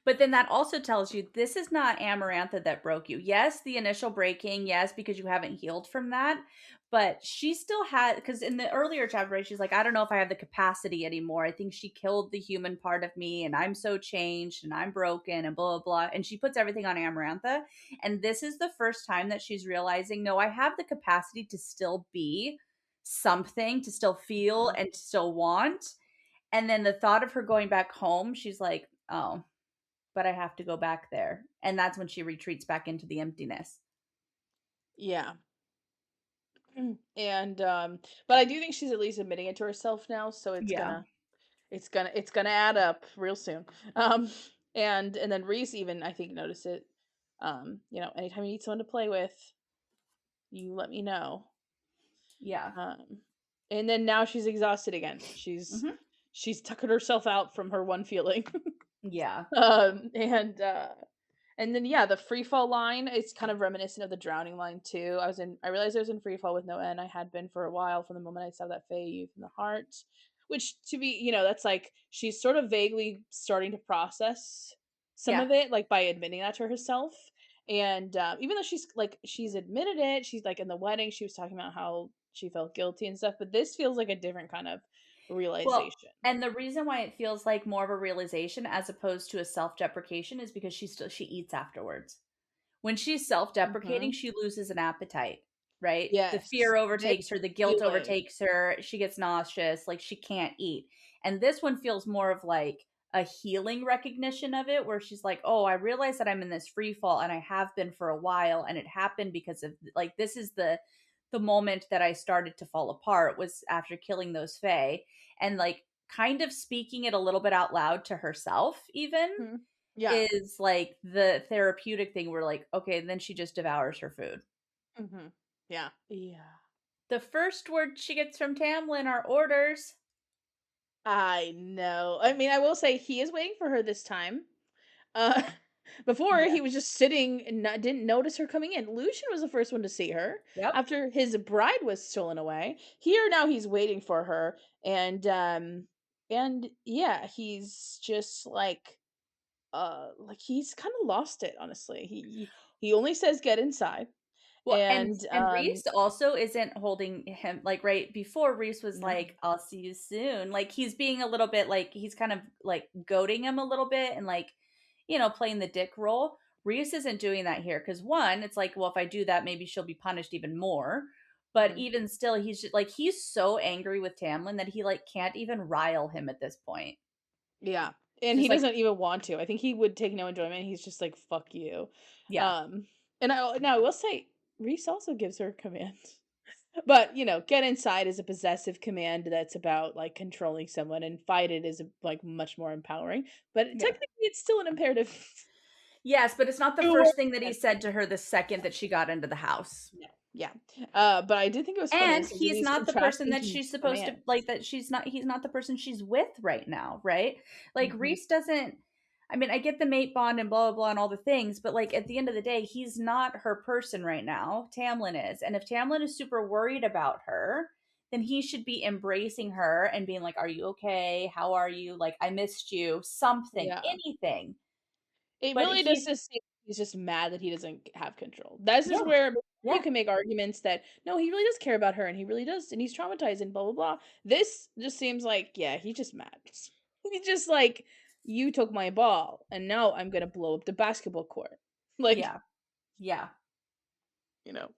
But then that also tells you this is not Amarantha that broke you. Yes, the initial breaking, yes, because you haven't healed from that. But she still had, because in the earlier chapter, right, she's like, I don't know if I have the capacity anymore. I think she killed the human part of me, and I'm so changed, and I'm broken, and blah, blah, blah. And she puts everything on Amarantha. And this is the first time that she's realizing, no, I have the capacity to still be something, to still feel, Mhm. and to still want. And then the thought of her going back home, she's like, oh, but I have to go back there. And that's when she retreats back into the emptiness. Yeah. And but I do think she's at least admitting it to herself now, so Yeah. it's gonna add up real soon. Um and then Reese even I think noticed it. Anytime you need someone to play with, you let me know. Yeah. Um and then now she's exhausted again. Mhm. She's tuckered herself out from her one feeling. Yeah. And then yeah, the free fall line is kind of reminiscent of the drowning line too. I realized I was in free fall with no end. I had been for a while from the moment I saw that Fey youth in the heart. Which to be, that's like she's sort of vaguely starting to process some Yeah. of it, like by admitting that to herself. And even though she's admitted it, she's like in the wedding, she was talking about how she felt guilty and stuff, but this feels like a different kind of Well, realization. and the reason why it feels like more of a realization as opposed to a self-deprecation is because she eats afterwards. When she's self-deprecating, Mhm. she loses an appetite, right? The Yes. fear This overtakes her, the guilt feeling. overtakes her, she gets nauseous, like she can't eat. And this one feels more of like a healing recognition of it where she's like, "Oh, I realize that I'm in this free fall and I have been for a while and it happened because of like this is the moment that I started to fall apart was after killing those fae." And like kind of speaking it a little bit out loud to herself even Mhm. Yeah. is like the therapeutic thing where like, okay, and then she just devours her food. Mhm. Yeah. Yeah. The first word she gets from Tamlin are orders. I know. I mean, I will say he is waiting for her this time. Uh, before Yeah. he was just sitting and didn't notice her coming in. Lucian was the first one to see her Yep. after his bride was stolen away. Here now he's waiting for her, and yeah, he's just like he's kind of lost it. Honestly, he only says get inside, Well, and and Rhys also isn't holding him like right before Rhys was no, like, I'll see you soon. Like he's being a little bit like he's kind of like goading him a little bit and like, playing the dick role. Rhys isn't doing that here because one, it's like, well, if I do that, maybe she'll be punished even more. But mhm, even still, he's just, like he's so angry with Tamlin that he like can't even rile him at this point. yeah, and he Just like, doesn't even want to. I think he would take no enjoyment. He's just like fuck you, yeah, um, and I will say Reese also gives her commands. But, get inside is a possessive command that's about, like, controlling someone, and fight it is, like, much more empowering, but yeah. technically, it's still an imperative. Yes, but it's not the To work first thing that he said to her the second that she got into the house. No, yeah, but I did think it was funny, And so he's he's not the person contrasting that his she's supposed to commands. like that he's not the person she's with right now, right? Like Mhm, Reese doesn't I mean, I get the mate bond and blah blah blah and all the things, but like at the end of the day, he's not her person right now. Tamlin is. And if Tamlin is super worried about her, then he should be embracing her and being like, "Are you okay? How are you? Like I missed you." Something, yeah. anything. It But really does he's just seem he's just mad that he doesn't have control. This is yeah. where You Yeah. can make arguments that, "No, he really does care about her, and he really does, and he's traumatized and blah, blah, blah." This just seems like, yeah, he's just mad. He's just like, "You took my ball, and now I'm gonna blow up the basketball court." Like, Yeah. Yeah.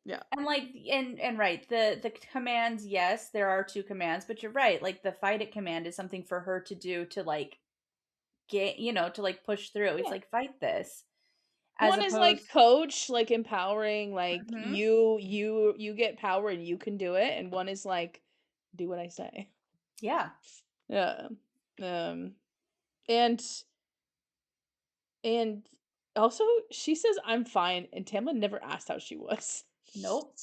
yeah. And like and right, the commands, yes, there are two commands, but you're right. Like the fight it command is something for her to do to like get, to like push through. He's Yeah. like fight this as One is like opposed coach, like empowering, like Mhm. you get power and you can do it, and one is like, do what I say. Yeah. Yeah. Um, and and also she says I'm fine, and Tamlin never asked how she was. Nope.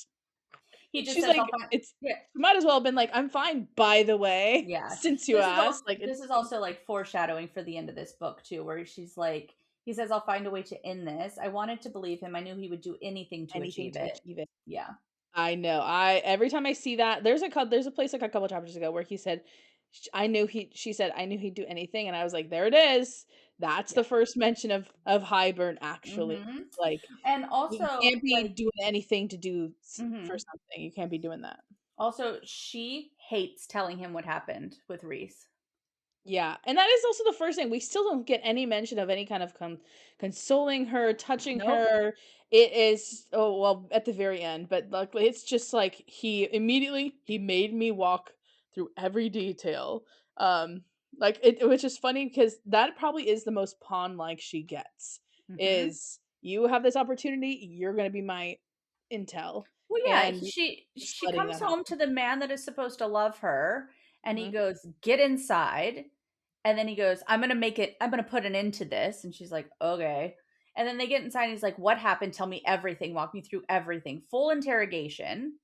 He just She's says I'll like, find it's Yeah. she might as well have been like, I'm fine, by the way, Yeah. since you asked. Like This it's is also like foreshadowing for the end of this book too, where she's like he says I'll find a way to end this. I wanted to believe him. I knew he would do anything to anything achieve to it. achieve it. Yeah. I know. I every time I see that, there's a place like a couple chapters ago where he said, I knew he she said I knew he'd do anything, and I was like, there it is. That's Yeah. the first mention of Highburn actually. Mhm. Like And you also can't be like doing anything to do for mhm. something. You can't be doing that. Also, she hates telling him what happened with Rhys. Yeah, and that is also the first thing. We still don't get any mention of any kind of consoling her, touching Nope. her. It is oh well at the very end, but luckily it's just like he made me walk through every detail. Like which is funny because that probably is the most pawn like she gets. Mhm. Is you have this opportunity, you're gonna be my intel, Well, yeah, and just she letting comes that home happen. to the man that is supposed to love her, and he Mhm. goes, "Get inside." And then he goes, I'm gonna put an end to this." And she's like, "Okay." And then they get inside and he's like, "What happened? Tell me everything. Walk me through everything." Full interrogation.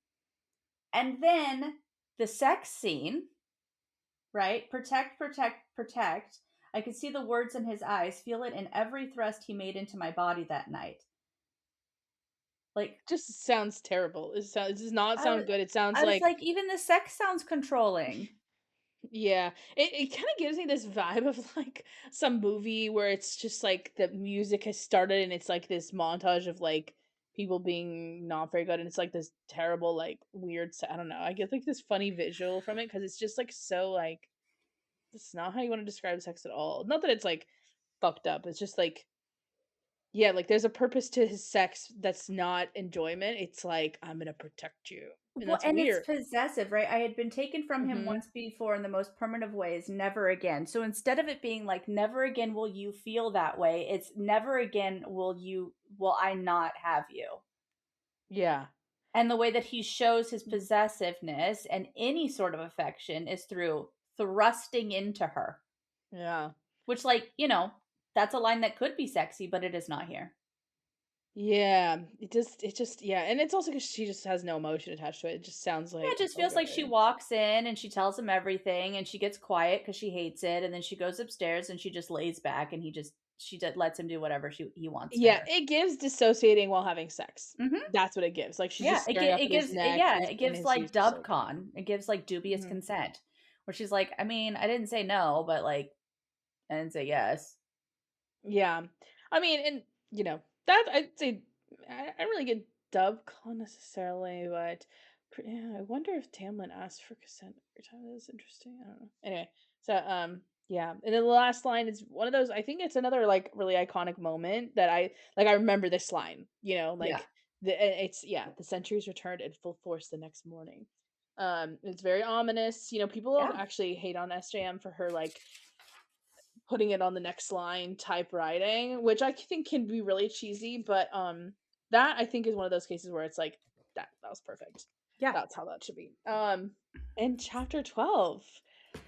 And then the sex scene, right? Protect, protect, protect. I could see the words in his eyes, feel it in every thrust he made into my body that night. Like Just sounds terrible. It does not I sound was good. It sounds I was like like, even the sex sounds controlling. yeah. It kind of gives me this vibe of like some movie where it's just like the music has started and it's like this montage of like people being not very good and it's like this terrible like weird I don't know. I get like this funny visual from it because it's just like so like it's not how you want to describe sex at all. Not that it's like fucked up. It's just like yeah, like there's a purpose to his sex that's not enjoyment. It's like I'm gonna protect you, and Well, that's and it's weird. possessive, right? I had been taken from him Mhm. once before in the most permanent ways, never again. So instead of it being like, never again will you feel that way, it's never again will I not have you. Yeah. And the way that he shows his possessiveness and any sort of affection is through thrusting into her, Yeah. which, like, that's a line that could be sexy, but it is not here. Yeah, it just yeah, and it's also because she just has no emotion attached to it. It just sounds Yeah, it like, just feels like she okay. walks in and she tells him everything and she gets quiet because she hates it. And then she goes upstairs and she just lays back and she just lets him do whatever he wants to Yeah, her. it gives dissociating while having sex. Hmm. That's what it gives. Like, she's Yeah, just staring up it at his gives neck, yeah, he's it and gives he's like just like dubcon. It gives like dubious mhm. consent, where she's like, I mean, I didn't say no, but like, I didn't say yes. Yeah. I mean, and, that I'd say I don't really get dub-con necessarily, but yeah, I wonder if Tamlin asked for consent every time. That's interesting. I don't know. Anyway, so, yeah, and then the last line is one of those I think it's another, like, really iconic moment that I remember this line, Yeah, like, it's yeah, "The sentries returned in full force the next morning." It's very ominous, people yeah, actually hate on SJM for her, like, putting it on the next line type writing, which I think can be really cheesy, but that I think is one of those cases where it's like that was perfect. yeah. That's how that should be. In chapter 12,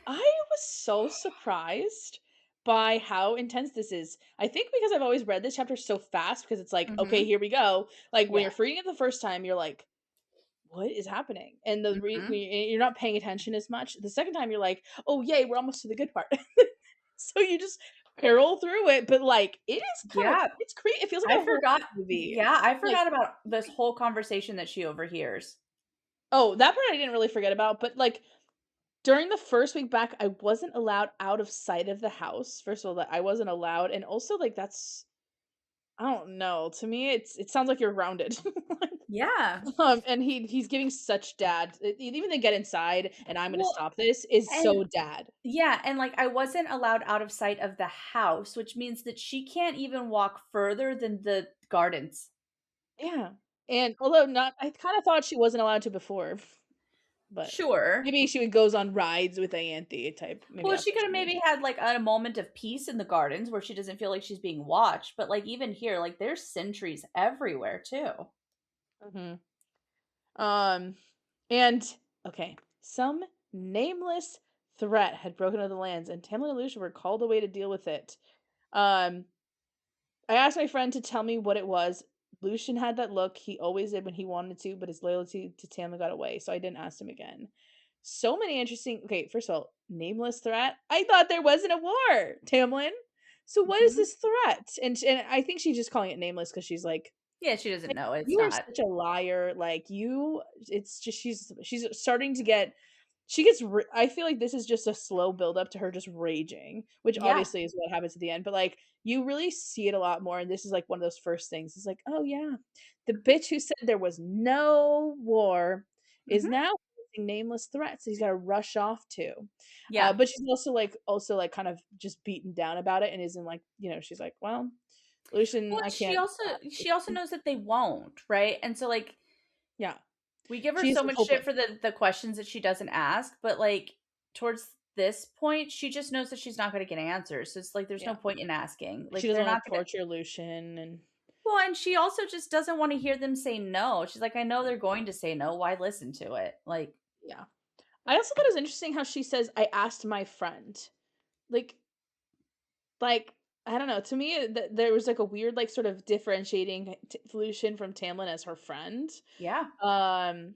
I was so surprised by how intense this is. I think because I've always read this chapter so fast because it's like, okay, Hmm. here we go. Like when Yeah. you're reading it the first time, you're like, what is happening? And Hmm. when you're not paying attention as much. The second time, you're like, oh yay, we're almost to the good part. So you just barrel through it, but, like, it is kinda Yeah. it's it feels like I a horror forgot. movie. Yeah, I Like forgot about this whole conversation that she overhears. oh, that part I didn't really forget about, but, like, during the first week back, I wasn't allowed out of sight of the house. First of all, that I wasn't allowed, and also, like, that's I don't know, to me, it sounds like you're grounded. Yeah. And he's giving such dad even the "Get inside, and I'm gonna Well, stop this" is and so dad. yeah, and, like, I wasn't allowed out of sight of the house, which means that she can't even walk further than the gardens. Yeah, and although not I kinda thought she wasn't allowed to before, but Sure. maybe she goes on rides with Ianthe type, maybe Well, that's she what coulda she means. maybe had, like, a moment of peace in the gardens where she doesn't feel like she's being watched, but, like, even here, like, there's sentries everywhere too. Mhm. Um, and okay, some nameless threat had broken into the lands, and Tamlin and Lucia were called away to deal with it. Um, I asked my friend to tell me what it was. Lucien had that look he always did when he wanted to, but his loyalty to Tamlin got away, so I didn't ask him again. So many interesting. Okay, first of all, nameless threat. I thought there wasn't a war, Tamlin. So what is Mhm. this threat? And I think she's just calling it nameless because she's Yeah, she doesn't like, know, it's "You are not. such a liar." Like you, it's just she's starting to get. She gets. I feel like this is just a slow build up to her just raging, which Yeah. obviously is what happens at the end. But like you really see it a lot more, and this is like one of those first things. It's like, oh yeah, the bitch who said there was no war is Mhm. now facing nameless threats. He's got to rush off to. Yeah. But she's also like kind of just beaten down about it, and isn't like she's like, well, Lucian, Well, I and can't. she also knows that they won't, right? And so, like, Yeah. we give her She's so much shit hopeless. for the questions that she doesn't ask, but, like, towards this point, she just knows that she's not gonna get answers, so it's like, there's no Yeah. point in asking. She Like, doesn't they're wanna not gonna. torture Lucian and Well, and she also just doesn't wanna hear them say no. She's like, "I know they're going to say no, why listen to it?" Like, yeah. I also thought it was interesting how she says, "I asked my friend." Like like, I don't know, to me, there was, like, a weird, like, sort of differentiating Lucian from Tamlin as her friend. yeah. Um,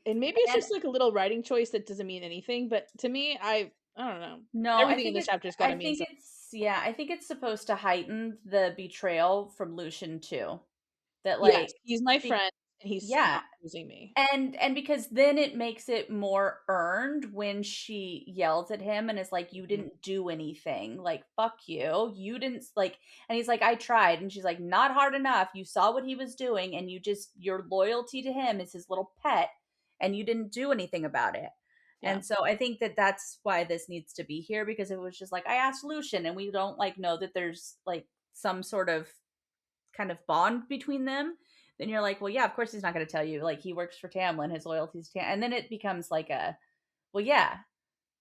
and maybe it's And just, like, a little writing choice that doesn't mean anything, but to me, I don't know. no, Everything in this chapter's I gotta mean think something. it's yeah, I think it's supposed to heighten the betrayal from Lucian too. That, Yes, like, he's my be friend, and he's yeah, not choosing me. and because then it makes it more earned when she yells at him and is like, "You Mhm. didn't do anything. Like, fuck you. You didn't like," and he's like, "I tried." And she's like, "Not hard enough. You saw what he was doing and you just your loyalty to him is his little pet and you didn't do anything about it." Yeah. And so I think that that's why this needs to be here because it was just like I asked Lucian and we don't like know that there's like some sort of kind of bond between them, then you're like, well, yeah, of course he's not going to tell you. Like he works for Tamlin, his loyalty's and then it becomes like a, well, yeah,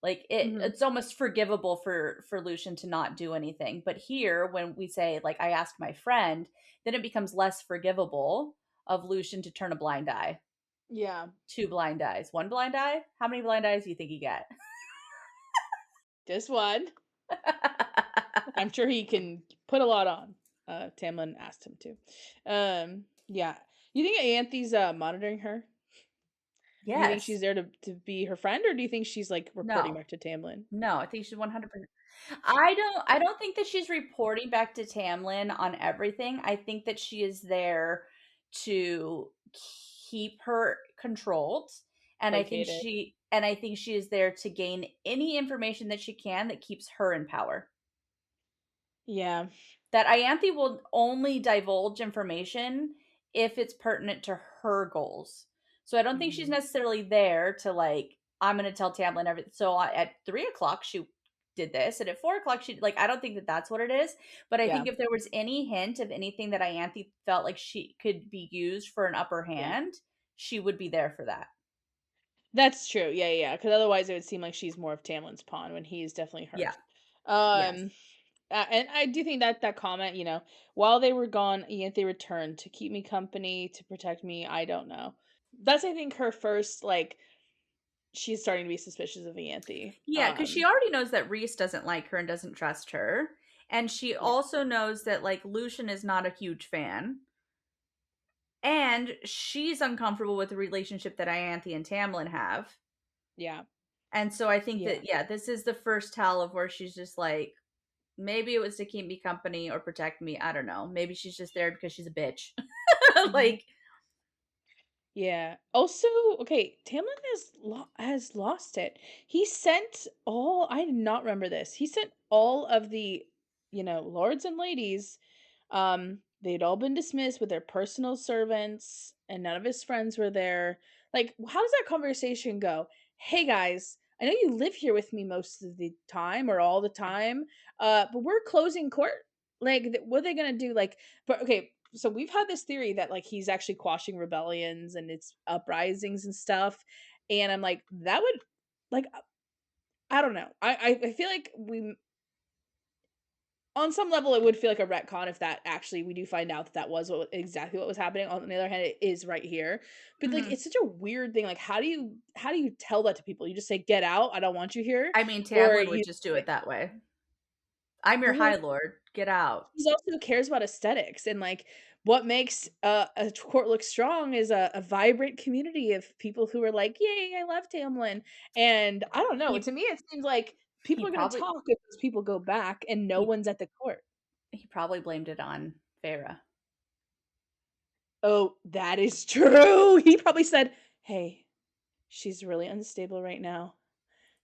like Mhm. it's almost forgivable for Lucian to not do anything. But here, when we say like I asked my friend, then it becomes less forgivable of Lucian to turn a blind eye, Yeah. two blind eyes, one blind eye. How many blind eyes do you think he got? Just one. I'm sure he can put a lot on. Tamlin asked him to. Yeah. You think Anthe's monitoring her? Do you think she's Yes. there to be her friend, or do you think she's like reporting No. back to Tamlin? No, I think she's 100%. I don't think that she's reporting back to Tamlin on everything. I think that she is there to keep her controlled, and Placated. I think she is there to gain any information that she can that keeps her in power. Yeah. That Ianthe will only divulge information if it's pertinent to her goals. So I don't think she's Mhm. necessarily there to like, I'm going to tell Tamlin everything. So at 3 o'clock, she did this. And at 4 o'clock, she like, I don't think that that's what it is. But I Yeah. think if there was any hint of anything that Ianthe felt like she could be used for an upper Yeah. hand, she would be there for that. That's true. Yeah, yeah. Because otherwise, it would seem like she's more of Tamlin's pawn when he's definitely Yeah. hers. Yes. Um, and I do think that that comment, while they were gone, Ianthe returned to keep me company, to protect me. I don't know. That's I think her first like she's starting to be suspicious of Ianthe. Yeah, because she already knows that Rhys doesn't like her and doesn't trust her. And she Yeah, also knows that like Lucian is not a huge fan. And she's uncomfortable with the relationship that Ianthe and Tamlin have. yeah, And so I think yeah. that yeah, this is the first tell of where she's just like, maybe it was to keep me company or protect me. I don't know. Maybe she's just there because she's a bitch. Mhm. Like, Yeah. Also, okay, Tamlin has lost it. He sent all I did not remember this. He sent all of the, lords and ladies. They'd all been dismissed with their personal servants. and none of his friends were there. Like, how does that conversation go? "Hey, guys, I know you live here with me most of the time or all the time, but we're closing court. Like, what are they gonna do?" Like, but okay, so we've had this theory that like he's actually quashing rebellions and it's uprisings and stuff, and I'm like, that would like I don't know. I feel like we on some level, it would feel like a retcon if that actually we do find out that that was exactly what was happening. On the other hand, it is right here, but like Mhm. it's such a weird thing. Like, how do you tell that to people? You just say, "Get out! I don't want you here," I mean, or Tamlin would you just do it that way. "I'm your but like High Lord, get out." he also cares about aesthetics and like what makes a court look strong is a vibrant community of people who are like, "Yay, I love Tamlin," and I don't know. He To me, it seems like he people are gonna probably talk if those people go back and no he one's at the court. he probably blamed it on Feyre. Oh, that is true. He probably said, "Hey, she's really unstable right now.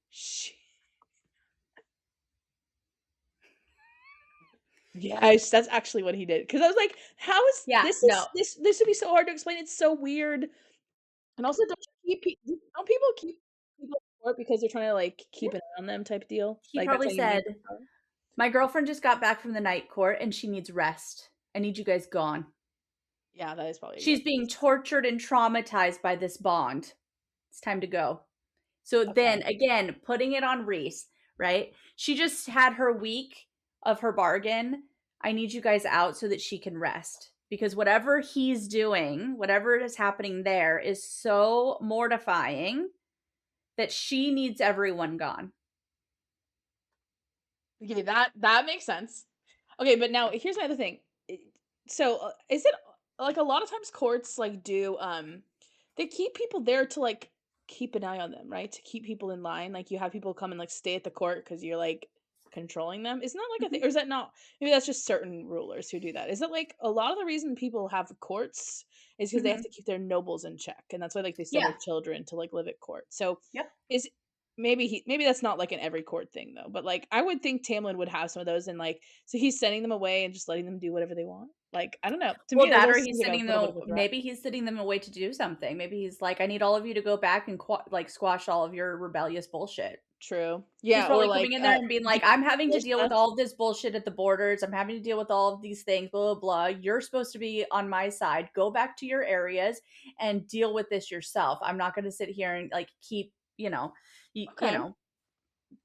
She" Yes, that's actually what he did. Because I was like, "How Yeah, is no, this would be so hard to explain, it's so weird." And also, don't people keep people in court because they're trying to, like, yeah, keep an eye on them type deal? he Like, that's probably how you said, maintain power? "My girlfriend just got back from the night court and she needs rest. I need you guys gone. Yeah, that is probably She's exactly what he being said. tortured and traumatized by this bond. It's time to go." So then Okay. again, putting it on Rhys, right? She just had her week of her bargain. "I need you guys out so that she can rest." Because whatever he's doing, whatever is happening there is so mortifying that she needs everyone gone. Okay, that makes sense. Okay, but now here's my other thing. So, is it like a lot of times courts like do they keep people there to like keep an eye on them, right? To keep people in line. Like you have people come and like stay at the court because you're like controlling them. Isn't that like a thing? Mhm. Or is that not? Maybe that's just certain rulers who do that. Is it like a lot of the reason people have courts is because they have Mhm. to keep their nobles in check, and that's why like they send their Yeah. children to like live at court. So Yep. is maybe that's not like an every court thing though, but like I would think Tamlin would have some of those and like so he's sending them away and just letting them do whatever they want. Like, I don't know. To Well, me, that that or also he's seems like a sending little bit them of a threat. maybe he's sending them away to do something. Maybe he's like, "I need all of you to go back and like squash all of your rebellious bullshit." True. He's Yeah, or probably like coming in there and being do like, "I'm having to more deal with stuff. all of this bullshit at the borders. I'm having to deal with all of these things, blah, blah, blah. You're supposed to be on my side. Go back to your areas and deal with this yourself. I'm not going to sit here and like keep, you Okay. know,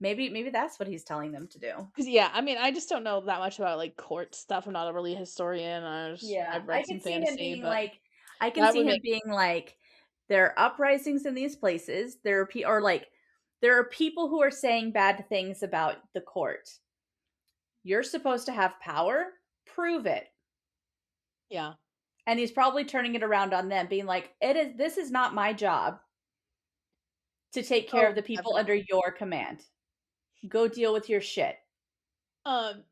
maybe that's what he's telling them to do." Because yeah, I mean, I just don't know that much about like court stuff. I'm not a really historian. Yeah, I've read some fantasy, but I can that see would him make being like, there are uprisings in these places. Or like, there are people who are saying bad things about the court. You're supposed to have power. Prove it. yeah. And he's probably turning it around on them, being like, this is not my job to take care of Oh, the people under definitely. your command. Go deal with your shit. Um,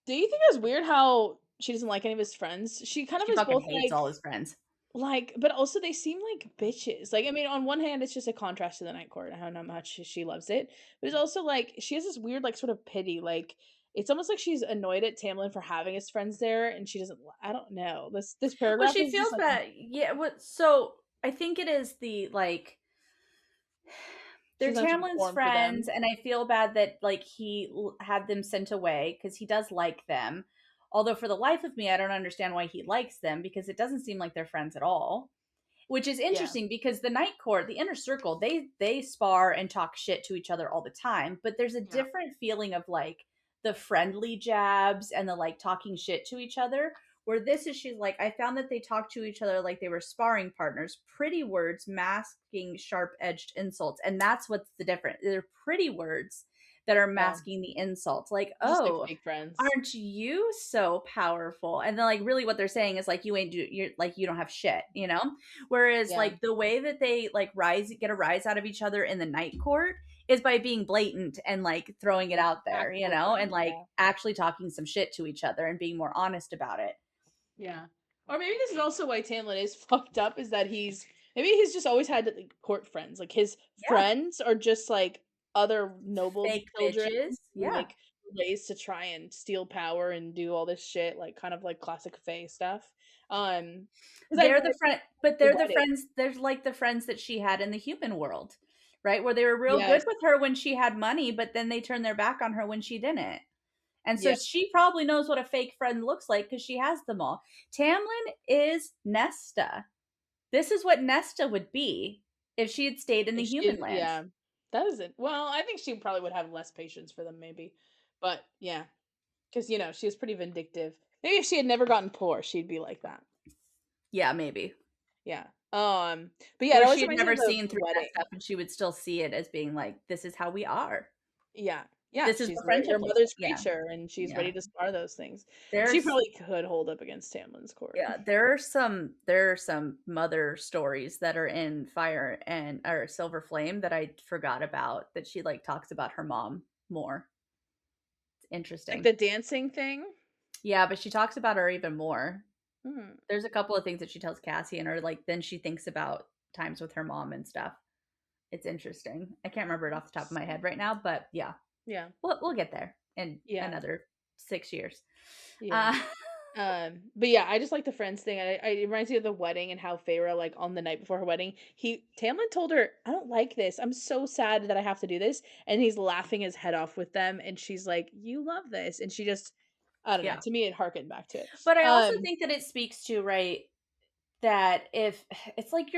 do you think it's weird how she doesn't like any of his friends? She kind of She is fucking both hates all his friends. like, but also they seem like bitches. Like, I mean, on one hand, it's just a contrast to the Night Court and how much she loves it, but it's also like she has this weird, like, sort of pity. Like, it's almost like she's annoyed at Tamlin for having his friends there, and she doesn't. I don't know. This Well, paragraph she is just feels like, bad. Yeah, what so I think it is the like they're she's not to Tamlin's perform for friends, them. and I feel bad that like had them sent away because he does like them. Although for the life of me, I don't understand why he likes them because it doesn't seem like they're friends at all. Which is Yeah, interesting because the night court, the inner circle, they spar and talk shit to each other all the time, but there's a yeah, different feeling of like the friendly jabs and the like talking shit to each other. Where this is, she's like, I found that they talked to each other like they were sparring partners, pretty words masking sharp edged insults. And that's what's the difference. They're pretty words that are yeah. masking the insults. Like, Just like oh, fake friends. aren't you so powerful? And then like really what they're saying is like you're like you don't have shit, you know? Whereas Yeah, like the way that they like get a rise out of each other in the night court is by being blatant and like throwing it like out there, actual and friends. like Yeah, actually talking some shit to each other and being more honest about it. yeah. Or maybe this is also why Tamlin is fucked up. Is that maybe he's just always had like, court friends. Like his Yeah. friends are just like other noble Fake children bitches. who Yeah. like ways to try and steal power and do all this shit, like, kind of like classic Fae stuff. Because I They're read the friend, but the they're the wedding. friends. They're like the friends that she had in the human world, right? Where they were real good Yes. with her when she had money, but then they turned their back on her when she didn't. And so Yeah. she probably knows what a fake friend looks like because she has them all. Tamlin is Nesta. This is what Nesta would be if she had stayed in the If human she lands. yeah. That isn't well, I think she probably would have less patience for them maybe. But, yeah, because she was pretty vindictive. Maybe if she had never gotten poor, she'd be like that. Yeah, maybe. Yeah. But yeah, it Or always she had reminds me never of the seen through that wedding. stuff and she would still see it as being like, this is how we are. Yeah. Yeah, This is she's what friendship her looks like. mother's Yeah. creature, and she's Yeah. ready to spar those things. And she There's probably could hold up against Tamlin's court. Yeah, there are some mother stories that are in Fire and or Silver Flame that I forgot about that she like talks about her mom more. It's Like interesting. the dancing thing? Yeah, but she talks about her even more. Hmm. There's a couple of things that she tells Cassie and or like then she thinks about times with her mom and stuff. It's interesting. I can't remember it off the top of my head Interesting. right now, but yeah, Yeah. we'll get there in Yeah. another 6 years. Yeah. Uh, But yeah, I just like the friends thing. It reminds me of the wedding and how Feyre, like on the night before her wedding, Tamlin told her, "I don't like this. I'm so sad that I have to do this." And he's laughing his head off with them, and she's like, "You love this," and she just, I don't know. yeah, To me, it harkened back to it. but I also think that it speaks to right that if it's like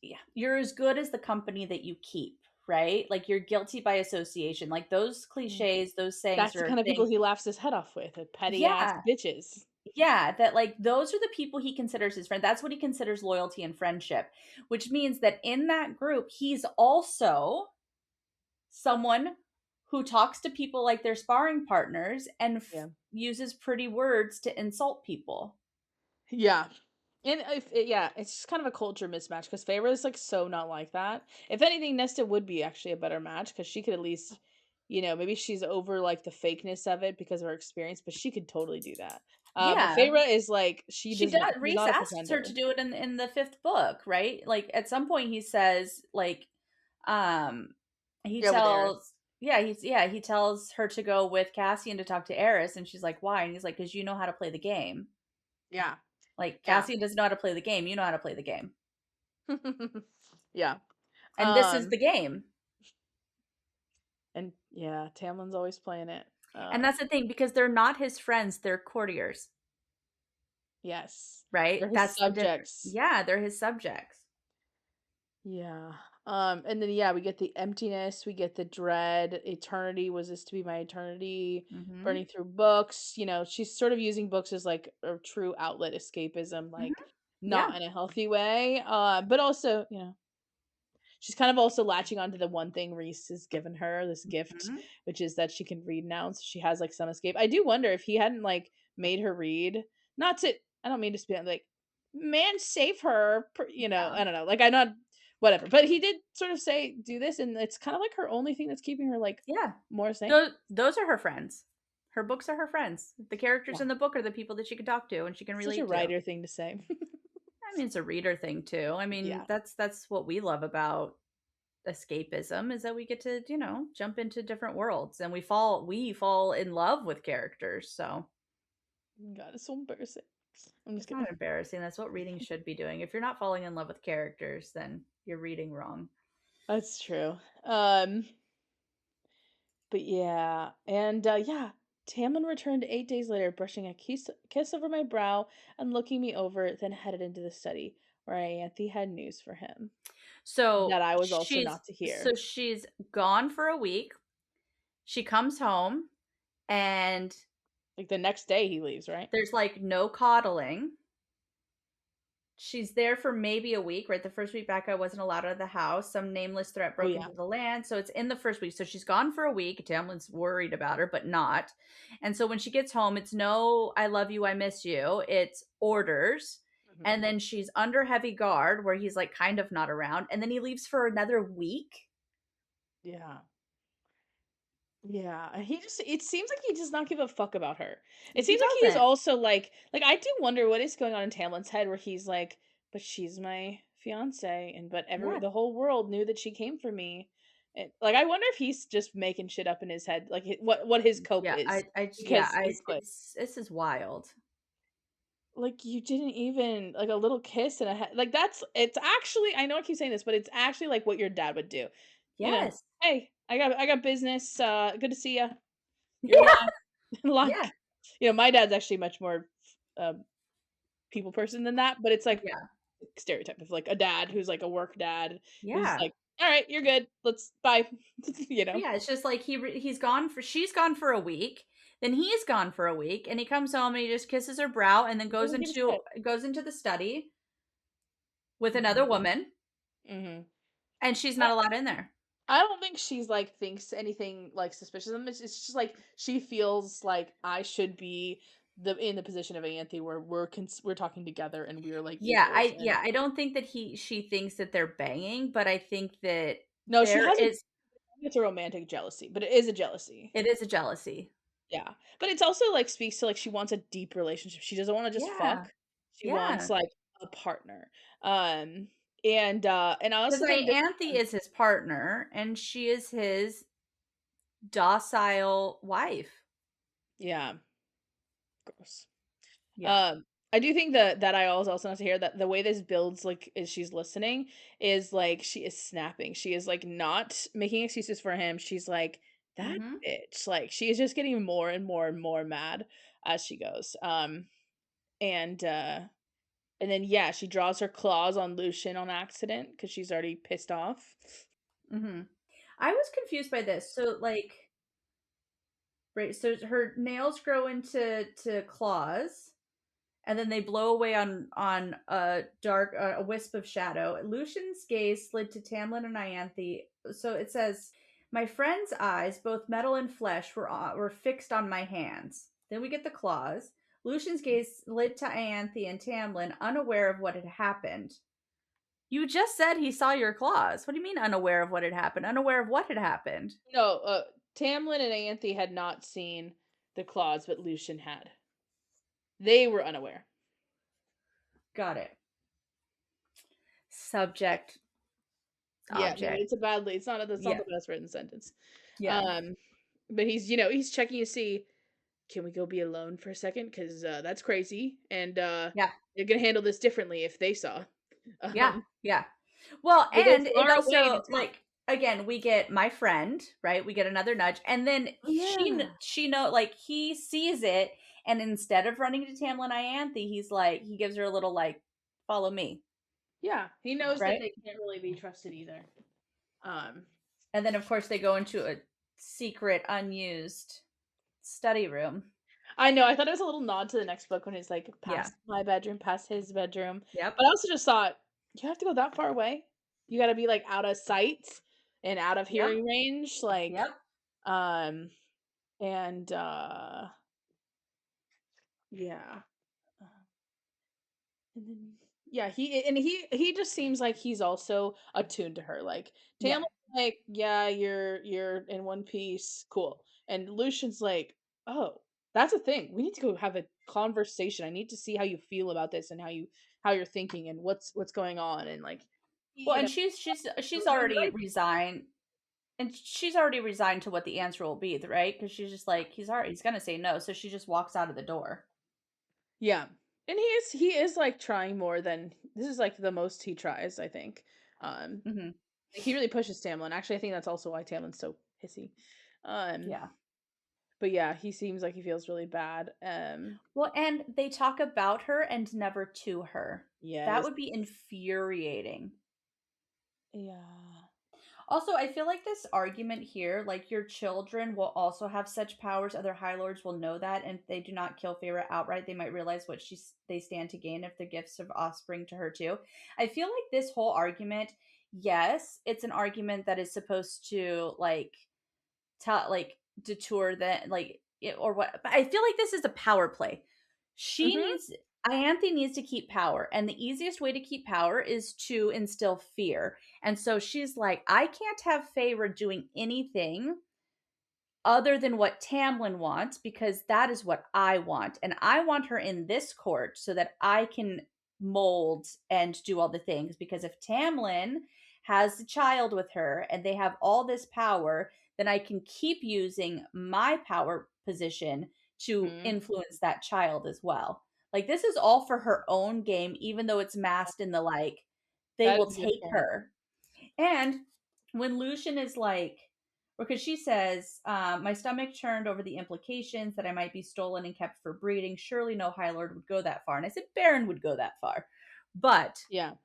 yeah, you're as good as the company that you keep, right? Like you're guilty by association. Like those Mm. cliches, those sayings That's the are kind of people things. he laughs his head off with, petty ass Yeah. bitches. Yeah, that like those are the people he considers his friend. That's what he considers loyalty and friendship, which means that in that group, he's also someone who talks to people like they're sparring partners and Yeah. uses pretty words to insult people. Yeah. And yeah, it's just kind of a culture mismatch because Feyre is like so not like that. If anything, Nesta would be actually a better match because she could at least, maybe she's over like the fakeness of it because of her experience, but she could totally do that. But Yeah, Feyre is like she she does does. not. She's Rhys not a asks her pretender. to do it in the fifth book, right? Like at some point he says, like, um, he Yeah, with Eris. tells, he tells her to go with Cassian to talk to Eris, and she's like, why? And he's like, because you know how to play the game. Yeah, Like yeah, Cassian doesn't know how to play the game. You know how to play the game, yeah. and this is Um, the game. and yeah, Tamlin's always playing it. And that's the thing because they're not his friends; they're courtiers, Yes, right? they're his That's the difference. subjects. Yeah, they're his subjects. Yeah. And then we get the emptiness, we get the dread. Eternity, was this to be my eternity? Mm-hmm. Burning through books. She's sort of using books as like a true outlet escapism, Mm-hmm. like Yeah. not in a healthy way. But also, she's kind of also latching onto the one thing Rhys has given her, this gift, Mm-hmm. which is that she can read now, so she has like some escape. I do wonder if he hadn't like made her read. Not to, I don't mean to be like, man, save her. Yeah. I don't know. Like I'm not, whatever. But he did sort of say do this, and it's kind of like her only thing that's keeping her like Yeah. more sane. Those are her friends. Her books are her friends. The characters Yeah, in the book are the people that she can talk to and she can such a relate to. writer thing to say. I mean, it's a reader thing too. I mean, Yeah, that's what we love about escapism is that we get to, jump into different worlds and we fall in love with characters. So God, it's so embarrassing. I'm just it's kidding. not embarrassing. That's what reading should be doing. If you're not falling in love with characters, then you're reading wrong. That's true. But yeah, and yeah, Tamlin returned 8 days later, brushing a kiss over my brow and looking me over, then headed into the study, where Ianthe had news for him So that I was also she's not to hear. so she's gone for a week. She comes home and Like the next day he leaves, right? there's like no coddling. She's there for maybe a week, right? The first week back, I wasn't allowed out of the house. Some nameless threat Oh broke yeah, into the land. So it's in the first week. So she's gone for a week. Tamlin's worried about her, but not. And so when she gets home, it's no, I love you, I miss you. It's orders. mhm, And then she's under heavy guard where he's like kind of not around. And then he leaves for another week. yeah, yeah. And it seems like he does not give a fuck about her. It He seems like he's doesn't. also like I do wonder what is going on in Tamlin's head where he's like, but she's my fiance, and but Yeah. the whole world knew that she came for me. Like, I wonder if he's just making shit up in his head, like, what his cope Yeah, is, yeah, because it's like this is wild. you didn't even like, a little kiss and a like, it's actually, I know I keep saying this, but it's actually, like, what your dad would do, you know? Yes. "Hey, I got business, good to see ya. You're Yeah, alive." yeah, Like, my dad's actually much more, um, people person than that, but it's, like, yeah, stereotype of, like, a dad who's, like, a work dad who's yeah. like, "Alright, you're good. Let's bye." You But know? yeah, it's just like he's gone for she's gone for a week, then he's gone for a week, and he comes home and he just kisses her brow and then Doesn't give a shit. goes into the study with another Mhm. woman, Mhm. and she's not allowed in there. I don't think she's, like, thinks anything, like, suspicious of him. It's just, like, she feels like I should be in the position of Anthe where we're talking together and we're, like, equals, and I don't think that she thinks that they're banging, but I think that no, she there has is it's a romantic jealousy, but it is a jealousy. it is a jealousy. Yeah. But it's also, like, speaks to, like, she wants a deep relationship. She doesn't wanna just Yeah, fuck. She wants, yeah. like, a partner. And I Because also think that Ianthe is his partner, and she is his docile wife. yeah, gross. Yeah. Um, I do think that I also want to hear that the way this builds, like, as she's listening is, like, she is snapping. She is, like, not making excuses for him. She's like, "That Mhm, bitch." Like, she is just getting more and more and more mad as she goes. And, and then, yeah, she draws her claws on Lucien on accident because she's already pissed off. mhm. I was confused by this. So, like, right, so her nails grow into claws, and then they blow away on a dark a wisp of shadow. Lucian's gaze slid to Tamlin and Ianthe. So it says, "My friend's eyes, both metal and flesh, were fixed on my hands." Then we get the claws. Lucian's gaze slid to Ianthe and Tamlin, unaware of what had happened. You just said he saw your claws. What do you mean unaware of what had happened? Unaware of what had happened? No, Tamlin and Anthe had not seen the claws, but Lucien had. They were unaware. Got it. Subject, Yeah, no, object. it's not that's not Yeah. the best written sentence. Yeah. Um, but he's checking to see, "Can we go be alone for a second? Because that's crazy, and, Yeah. they're gonna handle this differently if they saw." Yeah. Um, Yeah. Well, but they're and it far away and also it's fine. like again, we get my friend, right? We get another nudge, and then Yeah. she know like he sees it, and instead of running to Tamlin Ianthe, he's like he gives her a little like follow me, Yeah, he knows that right? they can't really be trusted either. Um, And then of course they go into a secret unused study room. I know, I thought it was a little nod to the next book when it's like, Yeah. past my bedroom, past his bedroom, Yep. but I also just thought, "You have to go that far away? You gotta be, like, out of sight and out of Yep. hearing range?" Like, Yep. um, and, yeah. And then yeah, he just seems like he's also attuned to her, like, Yeah. Tamlin's like, "Yeah, you're in one piece, cool," and Lucian's like, "Oh, that's a thing. We need to go have a conversation. I need to see how you feel about this and how you're thinking and what's going on," and, like, Well, you know, and she's doing the already right. resigned. And she's already resigned to what the answer will be, right? Because she's just like, he's gonna say no, so she just walks out of the door. Yeah. And he is, like, trying more than this is, like, the most he tries, I think. Um, Mhm. like, he really pushes Tamlin. Actually, I think that's also why Tamlin's so pissy. Um Yeah. But yeah, he seems like he feels really bad. Well, and they talk about her and never to her. That Yes. would be infuriating. Yeah. Also, I feel like this argument here, like your children will also have such powers, other High Lords will know that, and if they do not kill Feyre outright, they might realize what they stand to gain if the gifts of offspring to her too. I feel like this whole argument, yes, it's an argument that is supposed to like detour that or what, but I feel like this is a power play. She Mhm. needs Ianthe needs to keep power, and the easiest way to keep power is to instill fear. And so she's like, I can't have Feyre doing anything other than what Tamlin wants because that is what I want. And I want her in this court so that I can mold and do all the things. Because if Tamlin has a child with her and they have all this power, then I can keep using my power position to Mhm. influence that child as well. Like, this is all for her own game, even though it's masked in the, like, they That will is a good take point. her. And when Lucian is like, because she says, my stomach churned over the implications that I might be stolen and kept for breeding. Surely no High Lord would go that far. And I said, Baron would go that far. But Yeah.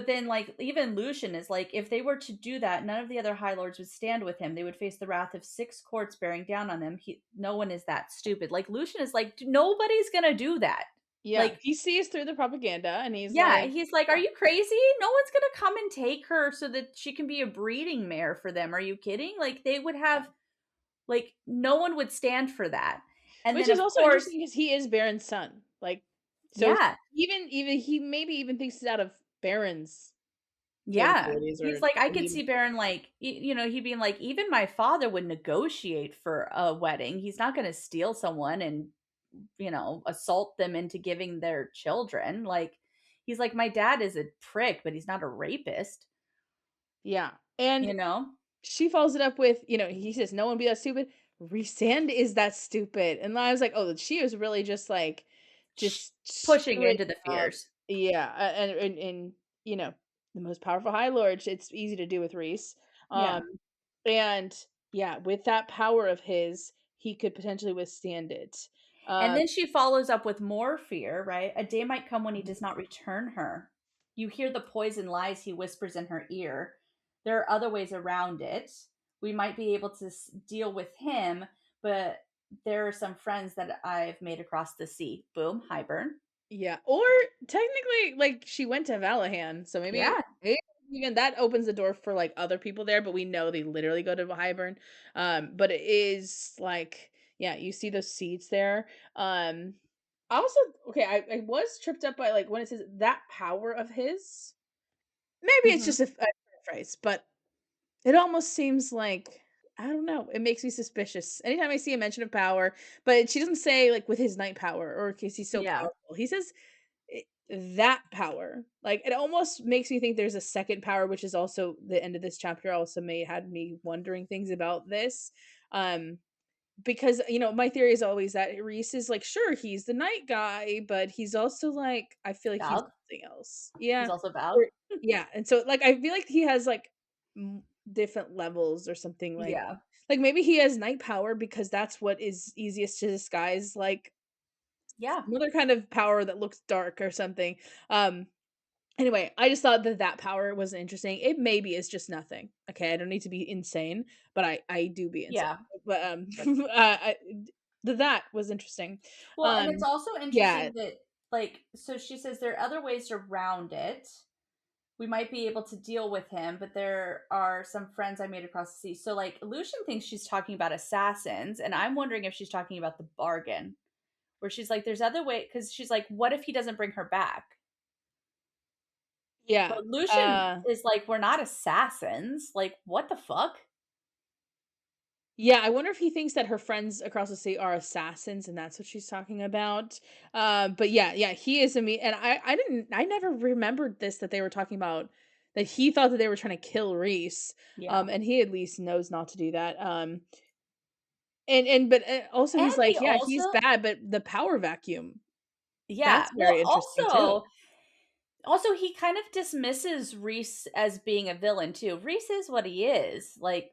then, like, even Lucian is like, if they were to do that, none of the other High Lords would stand with him. They would face the wrath of 6 courts bearing down on them. No one is that stupid. Like, Lucian is like, nobody's gonna do that. Yeah, Like, he sees through the propaganda and he's yeah, like, he's like, "Are "Yeah, you crazy? No one's gonna come and take her so that she can be a breeding mare for them. Are you kidding?" Like, they would yeah." have, like, no one would stand for that. And Which then, is of also course, interesting because he is Baron's son. Like, so yeah, even he maybe even thinks it out of Baron's yeah. capabilities He's or like, I could see leadership. Baron, like, he being like, "Even my father would negotiate for a wedding. He's not gonna steal someone and, assault them into giving their children." Like, he's like, "My dad is a prick, but he's not a rapist." Yeah, and You know? she follows it up with, he says, "No one be that stupid." Rhysand is that stupid, and I was like, "Oh, she was really just like, Sh just Pushing screwing into the up." fears. Yeah, and you know, the most powerful High Lord, it's easy to do with Rhys. Um, Yeah. and yeah, with that power of his, he could potentially withstand it. And Uh, then she follows up with more fear, right? A day might come when he does Mhm. not return her. You hear the poison lies he whispers in her ear. There are other ways around it. We might be able to deal with him, but there are some friends that I've made across the sea. Boom, Highburn. Yeah, or technically, like, she went to Valahan, so Yeah, maybe even that opens the door for, like, other people there, but we know they literally go to Hybern. But it is, like, yeah, you see those seeds there. I also okay, I was tripped up by, like, when it says that power of his. Maybe it's hmm just a phrase, but it almost seems like I don't know, it makes me suspicious. Anytime I see a mention of power, but she doesn't say, like, with his night power or because he's so yeah, powerful. He says I that power. Like, it almost makes me think there's a second power, which is also the end of this chapter also had me wondering things about this. Um, because, my theory is always that Reese is like, sure, he's the night guy, but he's also like, I feel like he's Valg. something else. He's Yeah. also Valg. Or yeah, and so, like, I feel like he has, like, different levels or something Yeah, like, maybe he has night power because that's what is easiest to disguise, like, yeah, some other kind of power that looks dark or something. Um, anyway, I just thought that power was interesting. It maybe is just nothing. Okay, I don't need to be insane, but I do be insane. yeah. But, that was interesting. Well, and it's Um, also yeah, interesting that, like, so she says there are other ways around it. We might be able to deal with him, but there are some friends I made across the sea. So, like, Lucian thinks she's talking about assassins, and I'm wondering if she's talking about the bargain, where she's like, "There's other way," because she's like, "What if he doesn't bring her back?" yeah, But Lucian is like, "We're not assassins. Like, what the fuck?" yeah, I wonder if he thinks that her friends across the sea are assassins, and that's what she's talking about. But yeah, he is and I never remembered this that they were talking about that he thought that they were trying to kill Reese. Yeah, And he at least knows not to do that. And but also and he's he like, yeah, also, he's bad, but the power vacuum, yeah. that's Well, very interesting too. also he kind of dismisses Reese as being a villain too. Reese is what he is. Like,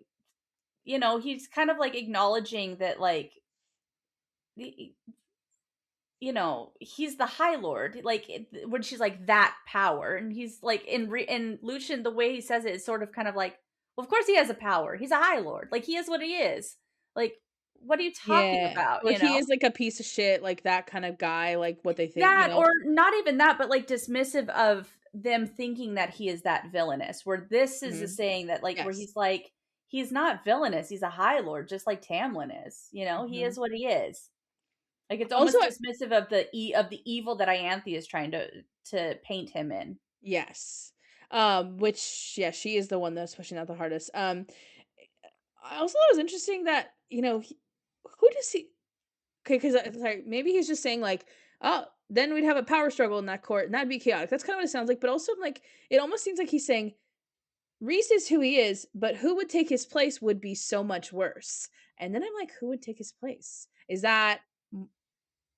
he's kind of like acknowledging that, like, the he's the High Lord, like, when she's like, "That power," and he's like, in Lucian, the way he says it is sort of kind of like, well, of course he has a power. He's a High Lord. Like, he is what he is. Like, what are you talking Yeah, about, or he is like a piece of shit, like that kind of guy, like what they think, That, or not even that, but, like, dismissive of them thinking that he is that villainous, where this is a Mhm. saying that, like, where Yes. he's like, "He's not villainous, he's a High Lord, just like Tamlin is," He Mhm. is what he is. Like, it's Also, almost dismissive of the evil that Ianthe is trying to paint him in. yes. Which yeah, she is the one that's pushing out the hardest. I also thought it was interesting that, who does he okay, 'cause, sorry, maybe he's just saying like, "Oh, then we'd have a power struggle in that court, and that'd be chaotic. That's kind of what it sounds like, but also, like, it almost seems like he's saying, Rhys is who he is, but who would take his place would be so much worse. And then I'm like, who would take his place? Is that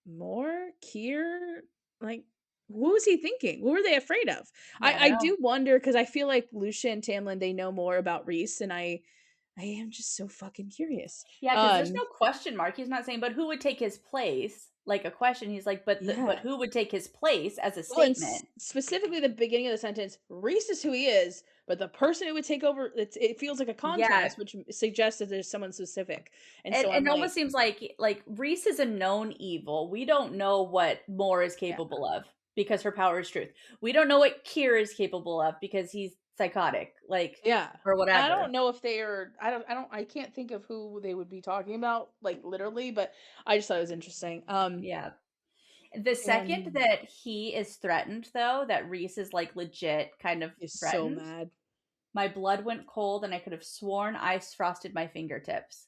more Kier? Like, who was he thinking? Who were they afraid of? Yeah, I I don't know. do wonder because I feel like Lucia and Tamlin, they know more about Rhys, and I am just so fucking curious. Yeah, because there's no question mark. He's not saying, "But who would take his place?" Like a question. He's like, "But Yeah. who would take his place?" As a Well, and statement. specifically the beginning of the sentence, Rhys is who he is, but the person who would take over, it feels like a Yeah, contrast, which suggests that there's someone specific. And so I'm it like, almost seems like Reese is a known evil. We don't know what Moore is yeah, capable of because her power is truth. We don't know what Kier is capable of because he's psychotic, like, yeah. or I whatever. don't know if they are. I can't think of who they would be talking about, like literally, but I just thought it was interesting. Yeah. The second And that he is threatened, though, that Reese is like legit kind of is so threatened, mad. my blood went cold and I could have sworn ice frosted my fingertips.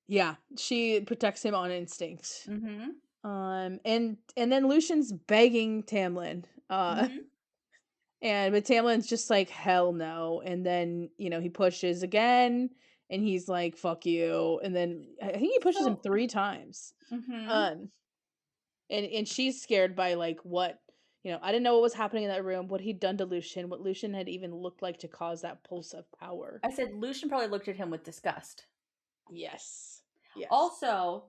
Yeah, she protects him on instinct. Mm-hmm. And then Lucian's begging Tamlin. Mm-hmm. And but Tamlin's just like, "Hell no." And then, he pushes again, and he's like, "Fuck you." And then I think he pushes him So, 3 times. mm-hmm. Um, and she's scared by, like, what I didn't know what was happening in that room, what he'd done to Lucien, what Lucien had even looked like to cause that pulse of power. I said Lucian probably looked at him with disgust. Yes. Yes. Also,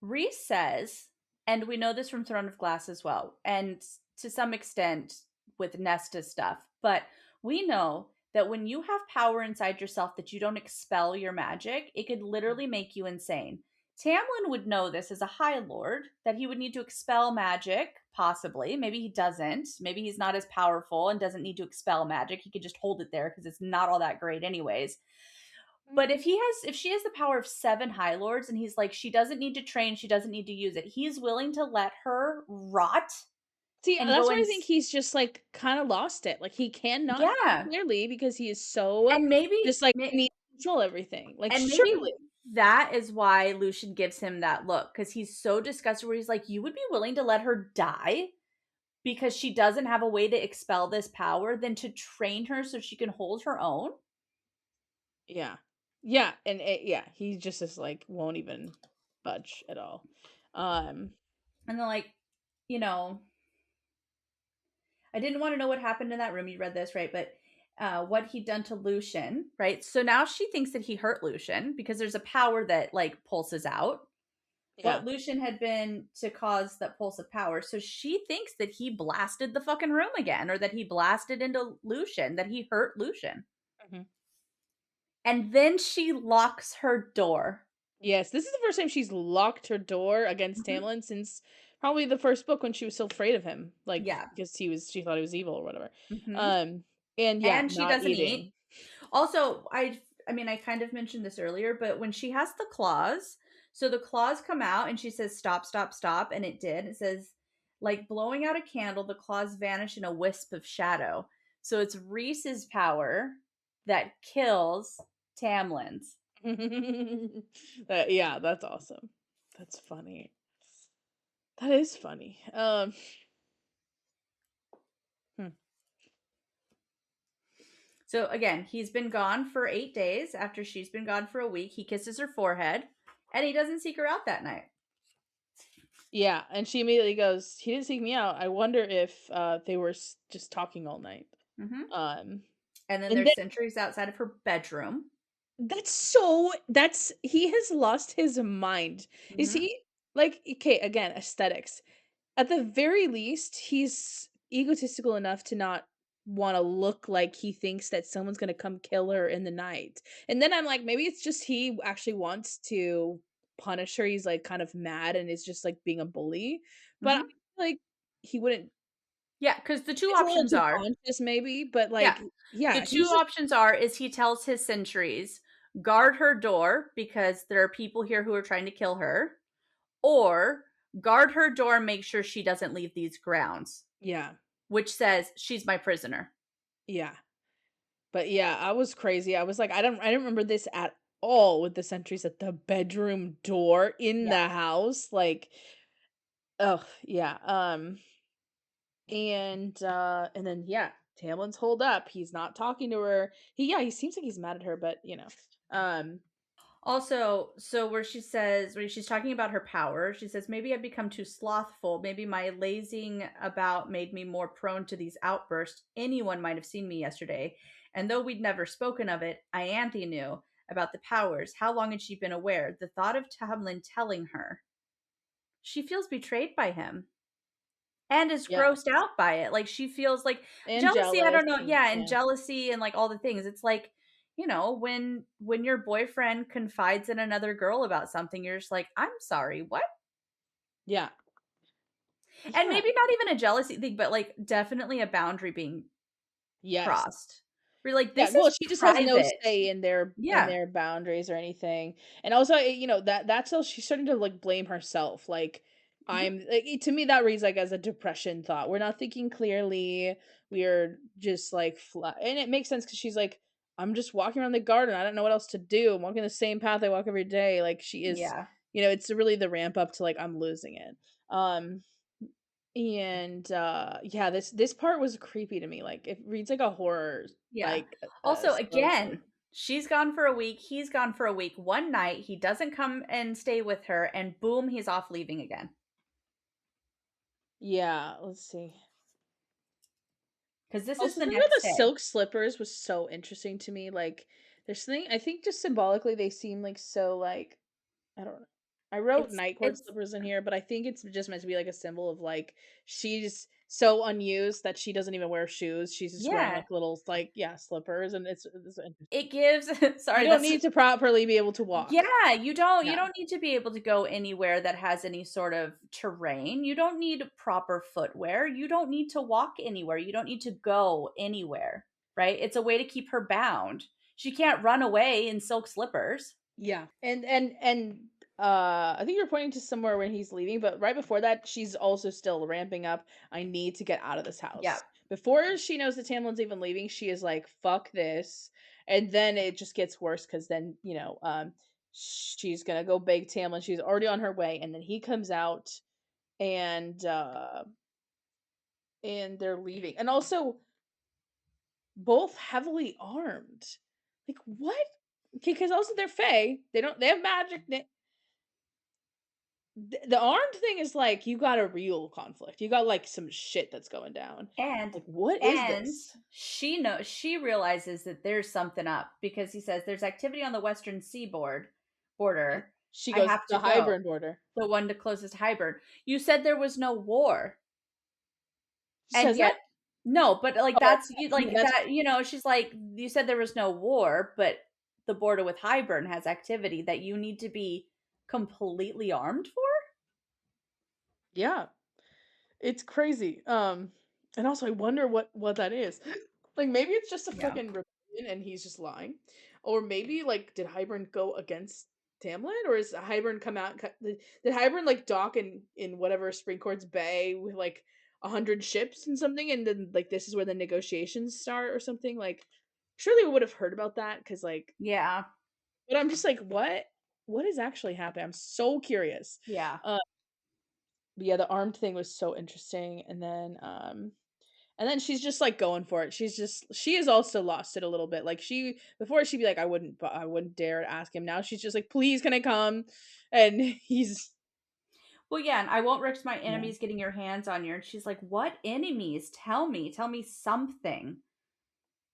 Reese says, and we know this from Throne of Glass as well, and to some extent with Nesta's stuff, but we know that when you have power inside yourself that you don't expel your magic, it could literally make you insane. Tamlin would know this as a High Lord, that he would need to expel magic, possibly. Maybe he doesn't. Maybe he's not as powerful and doesn't need to expel magic. He could just hold it there because it's not all that great, anyways. But Mm. if she has the power of 7 High Lords and he's like, she doesn't need to train, she doesn't need to use it, he's willing to let her rot See, and that's go why I and think he's just, like, kinda lost it, like, he cannot see yeah. clearly because he is so And maybe just, like, he needs to control everything, like, and maybe surely. that is why Lucian gives him that look, because he's so disgusted where he's like, you would be willing to let her die because she doesn't have a way to expel this power than to train her so she can hold her own. Yeah. Yeah, and yeah, he just is like, won't even budge at all. Um, And then like, you know, I didn't want to know what happened in that room. You read this, right? But what he'd done to Lucian, right? So now she thinks that he hurt Lucian because there's a power that like pulses out. yeah. What Lucian had been to cause that pulse of power. So she thinks that he blasted the fucking room again, or that he blasted into Lucian, that he hurt Lucian. Mhm. And then she locks her door. Yes, this is the first time she's locked her door against Mhm. Tamlin since probably the first book when she was so afraid of him, like, Yeah. because she thought he was evil or whatever. Hmm. Um, and yeah, And she not doesn't eat. eating. Also, I mean, I kind of mentioned this earlier, but when she has the claws, so the claws come out and she says stop, stop, stop, and it did. It says like blowing out a candle, the claws vanish in a wisp of shadow. So it's Reese's power that kills Tamlin's. Yeah, that's awesome. That's funny. That is funny. Hmm. So again, he's been gone for 8 days after she's been gone for a week. He kisses her forehead and he doesn't seek her out that night. Yeah, and she immediately goes, "He didn't seek me out. I wonder if they were just talking all night." Hmm. Um, And then and there's then sentries outside of her bedroom. that's he has lost his mind. Is Hmm. he like, okay, again, aesthetics. At the very least, he's egotistical enough to not want to look like he thinks that someone's going to come kill her in the night. And then I'm like, maybe it's just he actually wants to punish her. He's like kind of mad and is just like being a bully. But I Hmm. feel like he wouldn't. Yeah, because the two It's a little options too are conscious, maybe. But yeah. like, The yeah, two he's just options are is he tells his sentries, guard her door because there are people here who are trying to kill her, or guard her door and make sure she doesn't leave these grounds, yeah, which says she's my prisoner. yeah. But yeah, I was crazy. I was like, I don't remember this at all with the sentries at the bedroom door in Yeah. the house, like, oh yeah, and then, yeah, Tamlin's holed up, he's not talking to her. He seems like he's mad at her, but, um, Also, so where she's talking about her power, she says, "Maybe I've become too slothful. Maybe my lazing about made me more prone to these outbursts. Anyone might have seen me yesterday. And though we'd never spoken of it, Ianthe knew about the powers. How long had she been aware? The thought of Tamlin telling her. She feels betrayed by him and is grossed yes, out by it. Like she feels like and jealousy, I jealous, don't know. and Yeah, and yeah, jealousy and like all the things. It's like, when your boyfriend confides in another girl about something, you're just like, "I'm sorry, what?" yeah, And yeah, maybe not even a jealousy thing, but like definitely a boundary being yes. crossed. We're like, Yeah, "This well, is she just has no private." say in Yeah. their boundaries or anything, and also, that's how she's starting to, like, blame herself, like, Mhm. to me, that reads, like, as a depression thought. We're not thinking clearly, we're just, like, and it makes sense because she's like, "I'm just walking around the garden, I don't know what else to do, I'm walking the same path I walk every day," like, she is Yeah. it's really the ramp up to, like, I'm losing it, um and, yeah, this part was creepy to me, like, it reads like a horror, Yeah. like, Also, story. again, she's gone for a week, he's gone for a week. One night, he doesn't come and stay with her, and boom, he's off leaving again. Yeah, let's see. Because this is Also, the something about next the day. silk slippers was so interesting to me, like, there's something I think just symbolically they seem, like, so, like, I don't know. I wrote It's night court it's slippers in here, but I think it's just meant to be, like, a symbol of, like, she's so unused that she doesn't even wear shoes, she's just wearing, yeah, like, little, like, yeah, slippers, and it's interesting. it gives You sorry, don't that's need to properly be able to walk. yeah, you Yeah. don't need to be able to go anywhere that has any sort of terrain. You don't need proper footwear. You don't need to walk anywhere. You don't need to go anywhere, right? It's a way to keep her bound. She can't run away in silk slippers. Yeah. And I think you're pointing to somewhere when he's leaving, but right before that, she's also still ramping up. I need to get out of this Yeah. house. Before she knows that Tamlin's even leaving, she is like, fuck this. And then it just gets worse because then, she's gonna go beg Tamlin. She's already on her way, and then he comes out and and they're leaving. And also both heavily armed. Like what? Okay, because also they're Fae. They have magic. The armed thing is like you got a real conflict. You got like some shit that's going down. And Like what is and this? she realizes that there's something up because he says there's activity on the western seaboard And border. she I goes, have to the go. Hybern border. The one to closest to Hybern. You said there was no war. She And says that? yet no, but, like, Oh, that's you yeah, like, that's that she's like, "You said there was no war, but the border with Hybern has activity that you need to be completely armed for?" yeah. It's crazy. And also I wonder what that is. Like maybe it's just a Yeah. fucking rebellion and he's just lying. Or maybe like did Hybern go against Tamlin or is Hybern come out did Hybern like dock in whatever Spring Court's Bay with like 100 ships and something and then like this is where the negotiations start or something like surely we would have heard about that cuz like Yeah. but I'm just like what is actually happening? I'm so curious. Yeah. But yeah, the armed thing was so interesting, and then she's just like going for it. She is also lost it a little bit. Like she before she'd be like, I wouldn't dare ask him. Now she's just like, please, can I come? And he's Well, yeah, and "I won't risk my yeah, enemies getting your hands on you," and she's like, "What enemies? Tell me something."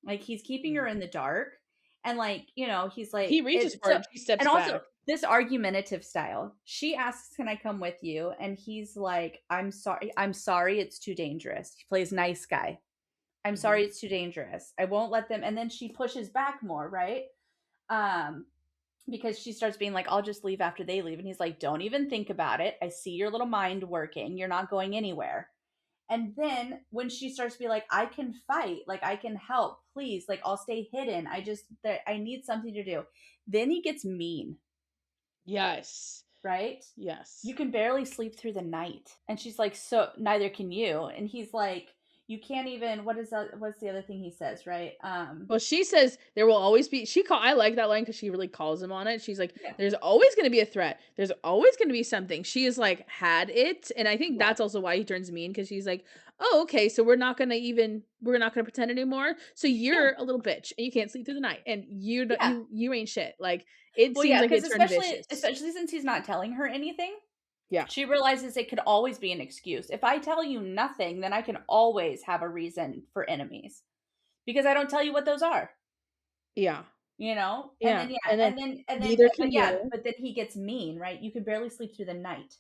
Like, he's keeping yeah. her in the dark, and, like, he's He like reaches it for it, so and she steps and also, back. this argumentative style. She asks, "Can I come with you?" And he's like, I'm sorry, it's too dangerous." He plays nice guy. "I'm Hmm. sorry, it's too dangerous. I won't let them." And then she pushes back more, right? Um, because she starts being like, "I'll just leave after they leave." And he's like, "Don't even think about it. I see your little mind working. You're not going anywhere." And then when she starts to be like, "I can fight, like I can help, please, like I'll stay hidden. I need something to do." Then he gets mean, Yes, right? "You yes, can barely sleep through the night." And she's like, "So neither can you." And he's like, You can't even what's the other thing he says, right? Well, she says there will always be I like that line because she really calls him on it. She's like, Yeah. "There's always gonna be a threat. There's always gonna be something." She is like, had it, and I think Yeah. that's also why he turns mean because she's like, "Oh, okay, so we're not gonna pretend anymore. So Yeah. you're a little bitch and you can't sleep through the night and you don't Yeah. you ain't shit." Like it Well, seems yeah, like because it turned especially vicious. especially since he's not telling her anything, Yeah. she realizes it could always be an excuse. If I tell you nothing, then I can always have a reason for enemies because I don't tell you what those are, Yeah. you know? And Yeah. then yeah, And then and then neither can but yeah, you. but then he gets mean, right? You can barely sleep through the night.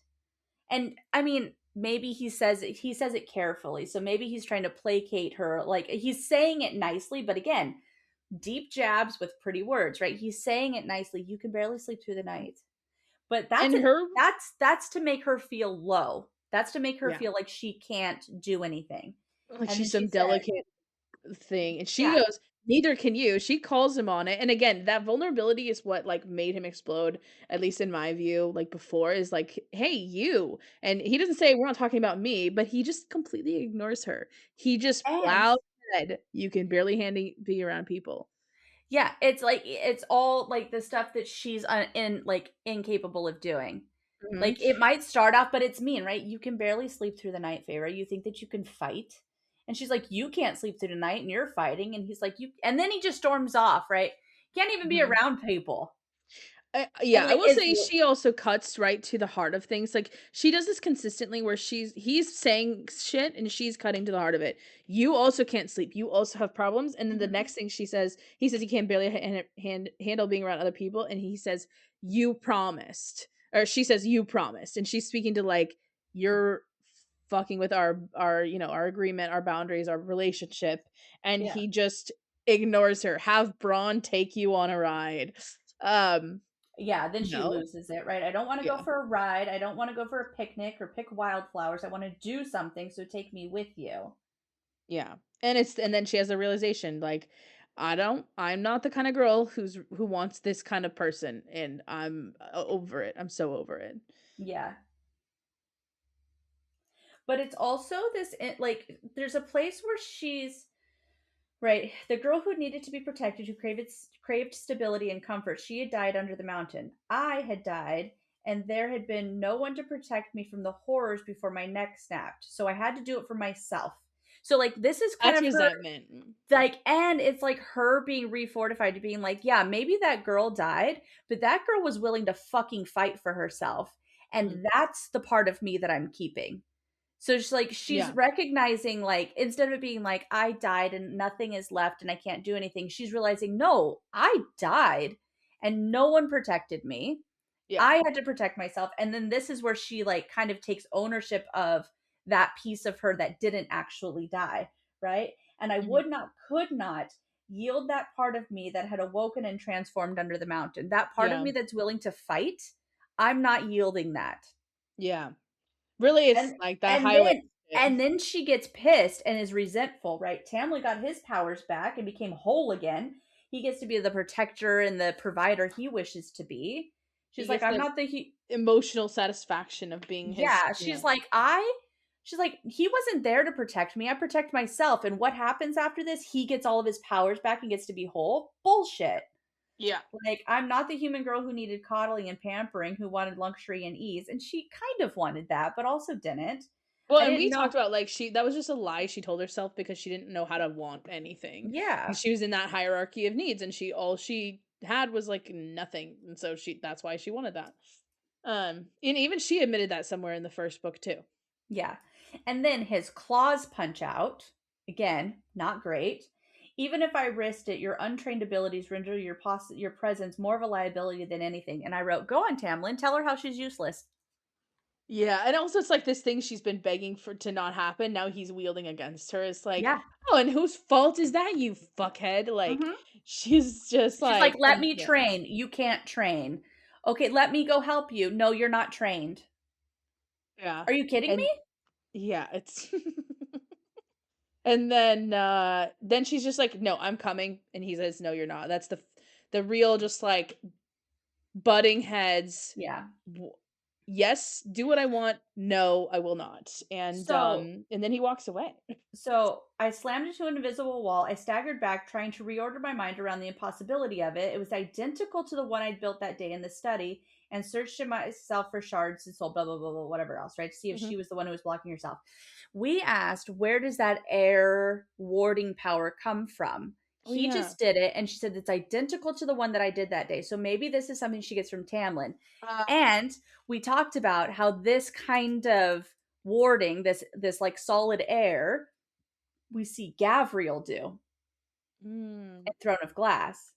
And I mean, maybe he says it carefully. So maybe he's trying to placate her. Like he's saying it nicely, but again, deep jabs with pretty words, right? He's saying it nicely. You can barely sleep through the night. But And her that's to make her feel low. That's to make her yeah. feel like she can't do anything. Like And then she's she some says, delicate thing, and she yeah, goes, "Neither can you." She calls him on it, and again, that vulnerability is what, like, made him explode, at least in my view, like, before, is like, "Hey, you," and he doesn't say, "We're not talking about me," but he just completely ignores her. He just and plowed ahead, "You can barely handy be around people." yeah, it's like it's all like the stuff that she's incapable of doing. Mhm. Like it might start off, but it's mean, right? You can barely sleep through the night, Feyre. You think that you can fight? And she's like, you can't sleep through the night, and you're fighting. And he's like, you. And then he just storms off, right? Can't even be Mhm. around people, Yeah, and I like will is say she also cuts right to the heart of things. Like she does this consistently where he's saying shit and she's cutting to the heart of it. You also can't sleep. You also have problems. And then the Mhm. next thing he says he can't barely handle being around other people. And he says, "You promised," or she says, "You promised," and she's speaking to like you're fucking with our agreement, our boundaries, our relationship, and Yeah. he just ignores her. Have Braun take you on a ride. Um, Yeah, then she no. loses it, right? I don't want to go Yeah. for a ride. I don't want to go for a picnic or pick wildflowers. I want to do something, so take me with you. Yeah. And then she has a realization like I'm not the kind of girl who wants this kind of person and I'm over it. I'm so over it. Yeah. But it's also like there's a place where she's right. The girl who needed to be protected, who craved stability and comfort, she had died under the mountain. I had died, and there had been no one to protect me from the horrors before my neck snapped. So I had to do it for myself. So like this is kind That's of her resentment. like, and it's like her being refortified to being like, yeah, maybe that girl died, but that girl was willing to fucking fight for herself. Mm. And that's the part of me that I'm keeping. So she's Yeah. recognizing like instead of it being like I died and nothing is left and I can't do anything, she's realizing no, I died and no one protected me. Yeah. I had to protect myself. And then this is where she like kind of takes ownership of that piece of her that didn't actually die, right? And I Mhm. would not, could not yield that part of me that had awoken and transformed under the mountain. That part of Yeah. me that's willing to fight, I'm not yielding that. Yeah. Really it's And like that and highlight then it. and then she gets pissed and is resentful, right? Tamlin got his powers back and became whole again. He gets to be the protector and the provider he wishes to be. He She's like, gets I'm the not the he emotional satisfaction of being his, yeah, she's like, he wasn't there to protect me. I protect myself. And what happens after this? He gets all of his powers back and gets to be whole. Bullshit. yeah. Like, I'm not the human girl who needed coddling and pampering, who wanted luxury and ease. And she kind of wanted that, but also didn't. Well, I and didn't we know. talked about like that was just a lie she told herself because she didn't know how to want anything. Yeah. She was in that hierarchy of needs and all she had was like nothing. And so that's why she wanted that. And even she admitted that somewhere in the first book too. Yeah. And then his claws punch out. Again, not great. Even if I risked it, your untrained abilities render your presence more of a liability than anything. And I wrote, "Go on, Tamlin. Tell her how she's useless." Yeah, and also it's like this thing she's been begging for to not happen. Now he's wielding against her. It's like, Yeah. oh, and whose fault is that, you fuckhead? Like, Mhm. she's just She's like, like, "Let me yeah, train. You can't train." "Okay, let me go help you." "No, you're not trained." yeah, Are you kidding me? and yeah, it's and then she's just like, "No, I'm coming." And he says, "No, you're not." That's the real just like butting heads. Yeah. yes, do what I want. No, I will not. So And then he walks away. So I slammed into an invisible wall. I staggered back, trying to reorder my mind around the impossibility of it. It was identical to the one I'd built that day in the study, and searched to myself for shards and soul, blah, blah, blah, blah, whatever else, right? To see if Mhm. she was the one who was blocking herself. We asked, where does that air warding power come from? Oh He yeah. just did it, and she said it's identical to the one that I did that day. So maybe this is something she gets from Tamlin. Uh, And we talked about how this kind of warding, this like solid air, we see Gavriel do mm. in Throne of Glass.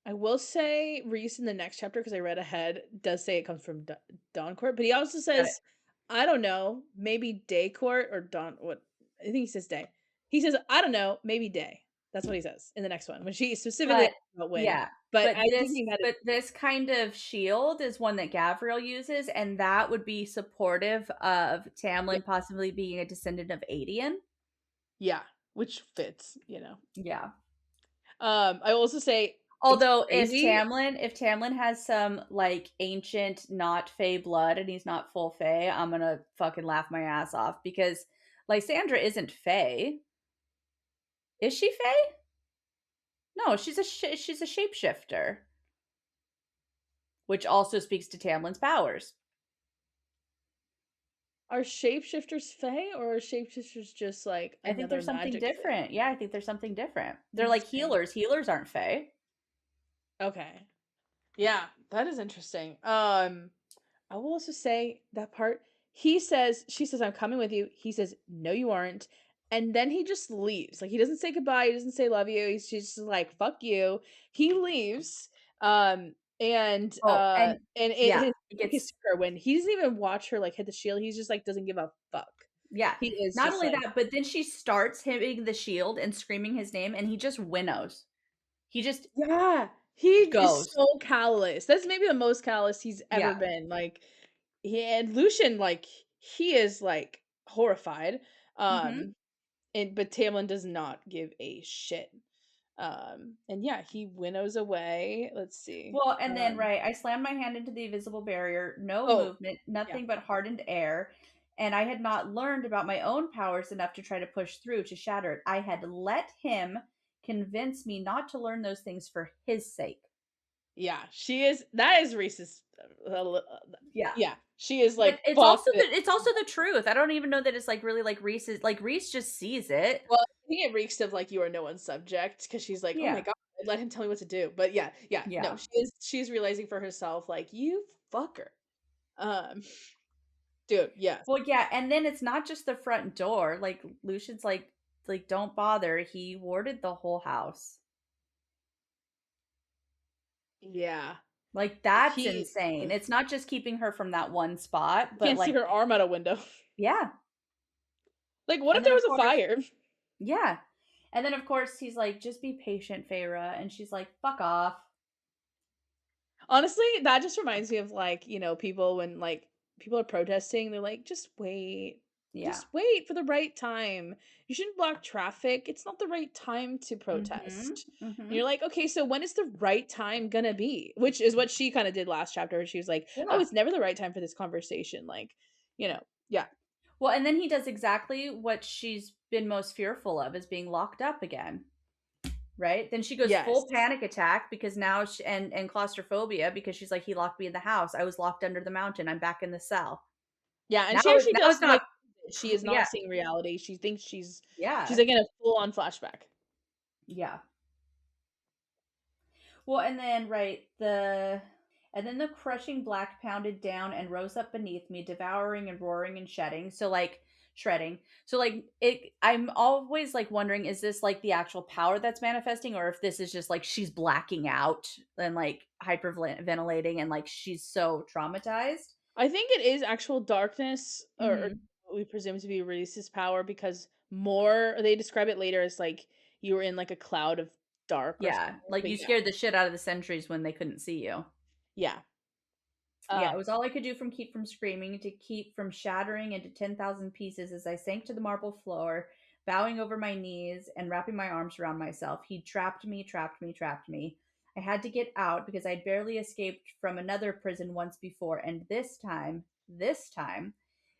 I will say Reese in the next chapter, because I read ahead, does say it comes from Dawncourt, but he also Got it. says, I don't know, maybe Daycourt or Dawn. What I think he says Day. He says, I don't know, maybe Day. That's what he says in the next one when she specifically But asks about when. yeah, But but I think this he had it. but this kind of shield is one that Gavriel uses, and that would be supportive of Yeah, Tamlin possibly being a descendant of Adian. yeah, which fits. Yeah. I will also say it's Although crazy. If Tamlin has some like ancient not Fey blood and he's not full Fey, I'm gonna fucking laugh my ass off because Lysandra isn't Fey. Is she Fey? No, she's a shapeshifter, which also speaks to Tamlin's powers. Are shapeshifters Fae or are shapeshifters just like I think another there's something magic thing? different. Yeah, I think there's something different. They're like Interesting. healers. Healers aren't Fey. Okay. Yeah, that is interesting. I will also say that part. She says, I'm coming with you. He says, no, you aren't. And then he just leaves. Like, he doesn't say goodbye. He doesn't say love you. She's just like, fuck you. He leaves. Oh, And yeah, his it back is gets to her when he doesn't even watch her like hit the shield. He's just like, doesn't give a fuck. yeah. He is Not just only like, that, but then she starts hitting the shield and screaming his name, and he just winnows. He just yeah, he is goes. so callous. That's maybe the most callous he's ever Yeah. been. Like, and Lucien, like, he is like horrified. Hmm. Um, but Tamlin does not give a shit. And yeah, he winnows away. Let's see. Well, and then right, I slammed my hand into the invisible barrier. No Oh, movement, yeah, nothing but hardened air. And I had not learned about my own powers enough to try to push through to shatter it. I had let him convince me not to learn those things for his sake. yeah, she is. That is Reese's. Yeah. Yeah, she is But like fuck this. it's also the truth. I don't even know that it's like really like Reese just sees it. Well, I think it reeks of like you are no one's subject because she's like, oh my Yeah. god, let him tell me what to do. But yeah, yeah, no, Yeah. she's realizing for herself, like, you fucker. Um, dude, yes. Well, yeah, and then it's not just the front door. Like Lucian's like don't bother. He warded the whole house. Yeah. Like that's He insane. ugh, It's not just keeping her from that one spot, but can't see like her arm out a window. yeah. Like, what if And then there of was a course, fire? yeah. And then of course he's like, just be patient, Feyre. And she's like, fuck off. Honestly, that just reminds me of like, people when like people are protesting, they're like, just wait. Yeah. Just wait for the right time. You shouldn't block traffic. It's not the right time to Mm-hmm. protest. And Mm-hmm. you're like, okay, so when is the right time gonna be? Which is what she kind of did last chapter, where she was like, oh, Yeah. it's never the right time for this conversation. Like, yeah. Well, and then he does exactly what she's been most fearful of is being locked up again. Right? Then she goes full Yes. panic attack because now and claustrophobia because she's like he locked me in the house. I was locked under the mountain. I'm back in the cell. Yeah, and she actually Now does it's like not she is yeah. not seeing reality. She thinks she's Yeah. like in a full on flashback. Yeah. Well, and then right, the crushing black pounded down and rose up beneath me, devouring and roaring and shedding. So like shredding. So like it I'm always like wondering, is this like the actual power that's manifesting, or if this is just like she's blacking out and like hyperventilating and like she's so traumatized. I think it is actual darkness, or Hmm. what we presume to be Release's power, because more they describe it later as like you were in like a cloud of dark or Yeah. something. Like But you yeah, scared the shit out of the sentries when they couldn't see you. yeah. Yeah, Uh, it was all I could do from keep from screaming to keep from shattering into 10,000 pieces as I sank to the marble floor, bowing over my knees and wrapping my arms around myself. He trapped me, trapped me, trapped me. I had to get out because I'd barely escaped from another prison once before, and this time,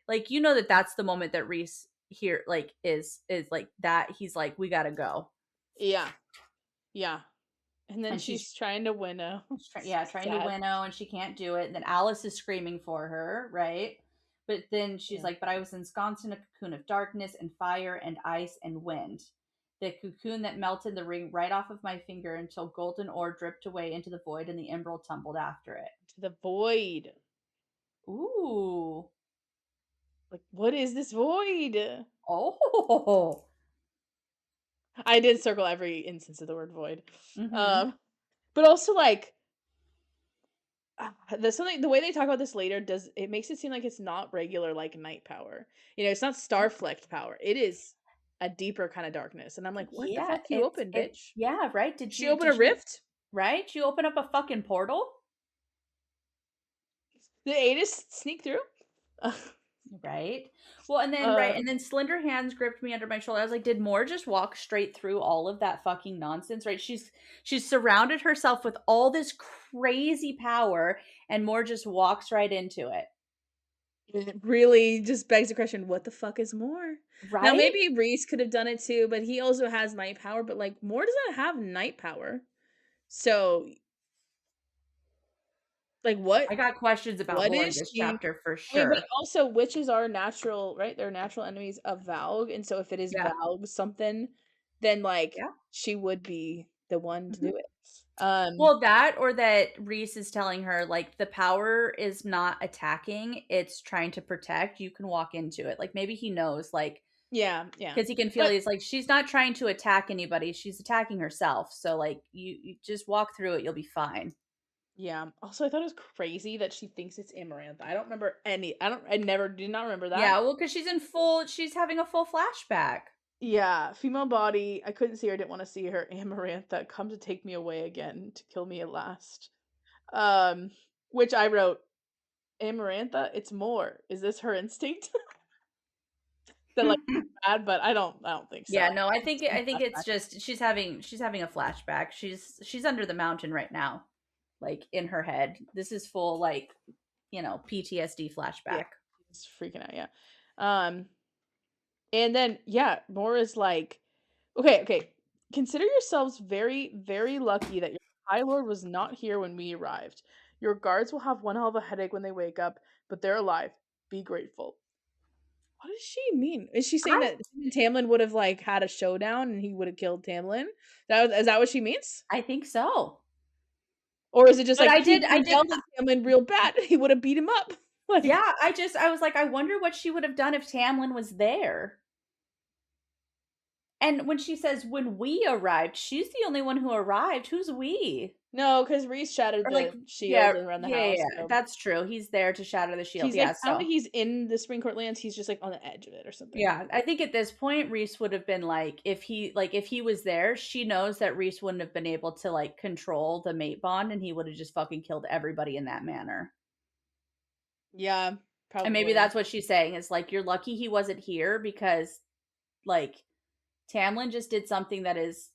like you know that's the moment that Rhys here like is like that he's like we gotta go, Yeah. Yeah. And then and she's she's trying to winnow. trying to Sad. winnow and she can't do it. And then Alice is screaming for her, right? But then she's Yeah. like, but I was ensconced in a cocoon of darkness and fire and ice and wind. The cocoon that melted the ring right off of my finger until golden ore dripped away into the void and the emerald tumbled after it. To the void. Ooh. Like, what is this void? Oh. I did circle every instance of the word void. Mm-hmm. But also like there's something the way they talk about this later does it makes it seem like it's not regular like night power. You know, it's not starflecked power. It is a deeper kind of darkness. And I'm like, what the Yeah, fuck you open, bitch? yeah, right. Did she open a You rift? right? You open up a fucking portal? Did Aegis sneak through? Right. Well, and then Uh, and then slender hands gripped me under my shoulder. I was like, did Moore just walk straight through all of that fucking nonsense? Right? She's surrounded herself with all this crazy power, and Moore just walks right into it. it really just begs the question, what the fuck is more? Now Right? maybe Rhys could have done it too, but he also has night power, but like Moore doesn't have night power. So like I got questions about what Moore in is this she? chapter for I mean, but sure. also witches are natural, right? They're natural enemies of Valg, and so if it is Yeah. Valg something, then like Yeah. she would be the one to Mhm. do it. Well, that or that Rhys is telling her like the power is not attacking, it's trying to protect. You can walk into it. Like maybe he knows like Yeah, yeah. because he can feel But he's like she's not trying to attack anybody, she's attacking herself, so like you just walk through it, you'll be fine. yeah. Also, I thought it was crazy that she thinks it's Amarantha. I don't remember any. I never did not remember that. Yeah, well, because she's having a full flashback. Yeah, female body. I couldn't see her. Didn't want to see her. Amarantha, come to take me away again, to kill me at last. Um, which I wrote. Amarantha, it's more. Is this her instinct? That like bad, but I don't think so. Yeah, no, It's I think it's flashback. just she's having a flashback. She's under the mountain right now, like in her head. This is full like PTSD Yeah, flashback. she's freaking out. Yeah, um, and then yeah, more is like, okay. Consider yourselves very, very lucky that your High Lord was not here when we arrived. Your guards will have one hell of a headache when they wake up, but they're alive. Be grateful. What does she mean? Is she saying I that him and Tamlin would have like had a showdown and he would have killed Tamlin? Is that what she means? I think so. Or is it just But like he could have yelled at Tamlin real bad? He would have beat him up. Like, yeah, I was like I wonder what she would have done if Tamlin was there. And when she says when we arrived, she's the only one who arrived. Who's we? no, because Rhys shattered Or like, the shield and around the house. yeah, So that's true. He's there to shatter the shield. he's like, Yeah, I don't so think he's in the Spring Court lands. He's just like on the edge of it or something. yeah, I think at this point Rhys would have been like if he was there, she knows that Rhys wouldn't have been able to like control the mate bond and he would have just fucking killed everybody in that manner. Yeah, And maybe probably. that's what she's saying is like you're lucky he wasn't here because like Tamlin just did something that is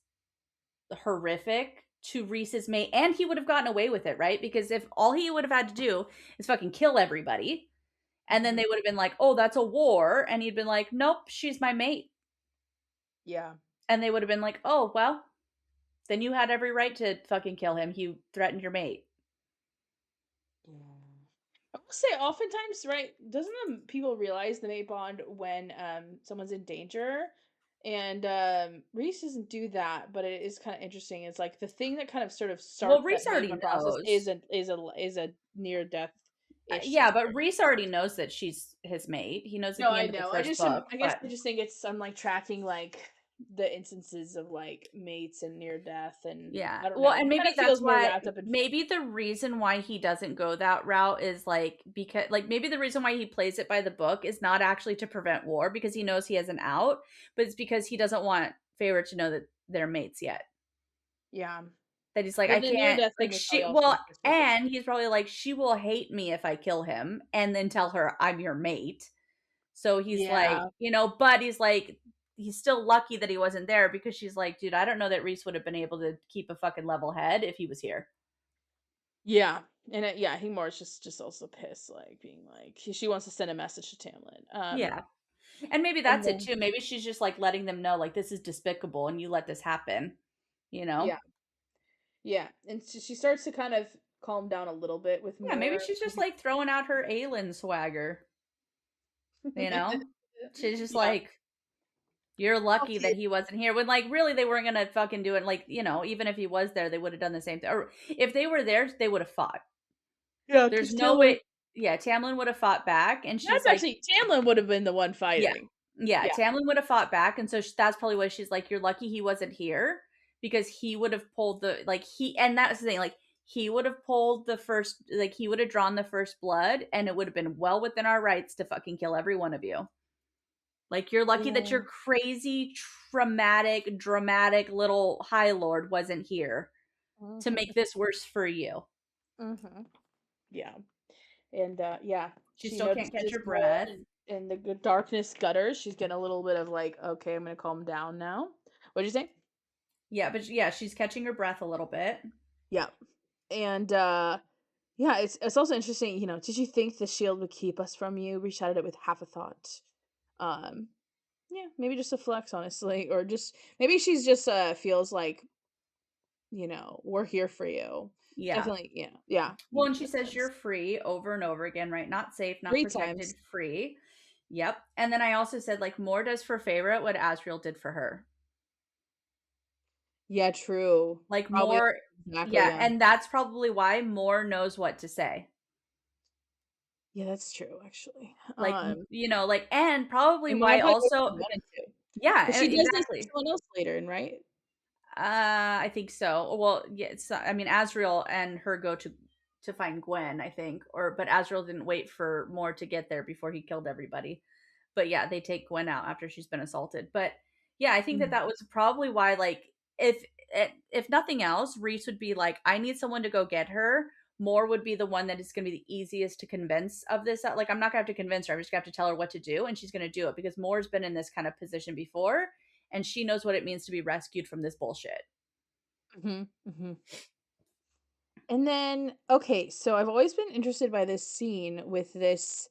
horrific to Rhys's mate, and he would have gotten away with it, right? Because if all he would have had to do is fucking kill everybody, and then Mhm. they would have been like, "Oh, that's a war," and he'd been like, "Nope, she's my mate," Yeah. and they would have been like, "Oh, well, then you had every right to fucking kill him. He threatened your mate." Yeah. I will say, oftentimes, right? Doesn't people realize the mate bond when someone's in danger? And Reese doesn't do that, but it is kind of interesting. It's like the thing that kind of sort of Well, starts that Rhys mate already bond process is knows. a near death ish Yeah, but situation. Rhys already knows that she's his mate. He knows at No, the I end of the know. first book, I guess but I just think it's I'm like tracking like the instances of like mates and near death, and yeah. I don't Well, know. It and kind maybe of that's feels more why wrapped up in maybe the reason why he doesn't go that route is like because like maybe the reason why he plays it by the book is not actually to prevent war because he knows he has an out, but it's because he doesn't want Feyre to know that they're mates yet. yeah. That he's like, Well, I the near can't death thing like was probably she also well, just make it. and he's probably like, she will hate me if I kill him and then tell her I'm your mate. So he's like, Yeah. but he's like, he's still lucky that he wasn't there because she's like, dude, I don't know that Rhys would have been able to keep a fucking level head if he was here. Yeah. And yeah, I think Moore's just also pissed, like being like she wants to send a message to Tamlin. Yeah. And maybe And that's it then too. Maybe she's just like letting them know like this is despicable and you let this happen, you know? yeah, yeah, and she starts to kind of calm down a little bit with Yeah, maybe Moore. she's just like throwing out her Aelin swagger, you know? She's just Yeah. like, you're lucky Okay. that he wasn't here. When like really they weren't gonna fucking do it. Like, even if he was there, they would have done the same thing. Or if they were there, they would have fought. Yeah, There's because no Tamlin way. Yeah, Tamlin would have fought back, and she's that's like, actually Tamlin would have been the one yeah, fighting. yeah, Yeah. Tamlin would have fought back, and so that's probably why she's like, you're lucky he wasn't here because he would have pulled the like he, and that's the thing, like he would have pulled the first, like he would have drawn the first blood, and it would have been well within our rights to fucking kill every one of you. Like you're lucky that your Yeah. crazy, traumatic, dramatic little High Lord wasn't here to Mhm. make this worse for you. Mhm. Yeah. And yeah, She she still can't catch notices her more breath. and the darkness gutters. She's getting a little bit of like, okay, I'm gonna calm down now. What'd you say? Yeah, but yeah, she's catching her breath a little bit. Yeah. And yeah, it's also interesting, did you think the shield would keep us from you? We shouted it with half a thought. Um, yeah, maybe just a flex, honestly, or just maybe she's just feels like, we're here for you. Yeah. Definitely, yeah, yeah, Well, and she makes says you're sense. free over and over again, right? Not safe, not Three protected, times. free. Yep. And then I also said like more does for Feyre what Asriel did for her. Yeah, true. Like Probably more, exactly, yeah, yeah. and that's probably why more knows what to say. Yeah, that's true, actually. Like, like, and probably And more why probably what also, she wanted to, yeah, because she does this to exactly. someone else later, and right? I think so. Well, yeah, I mean, Asriel and her go to find Gwen, I think, or but Asriel didn't wait for more to get there before he killed everybody. But yeah, they take Gwen out after she's been assaulted. But yeah, I think that Mm. that was probably why, like, if nothing else, Rhys would be like, I need someone to go get her. More would be the one that is going to be the easiest to convince of this. Like, I'm not going to have to convince her. I'm just going to have to tell her what to do, and she's going to do it because Moore's been in this kind of position before, and she knows what it means to be rescued from this bullshit. Mhm, mhm. And then, okay, so I've always been interested by this scene with this.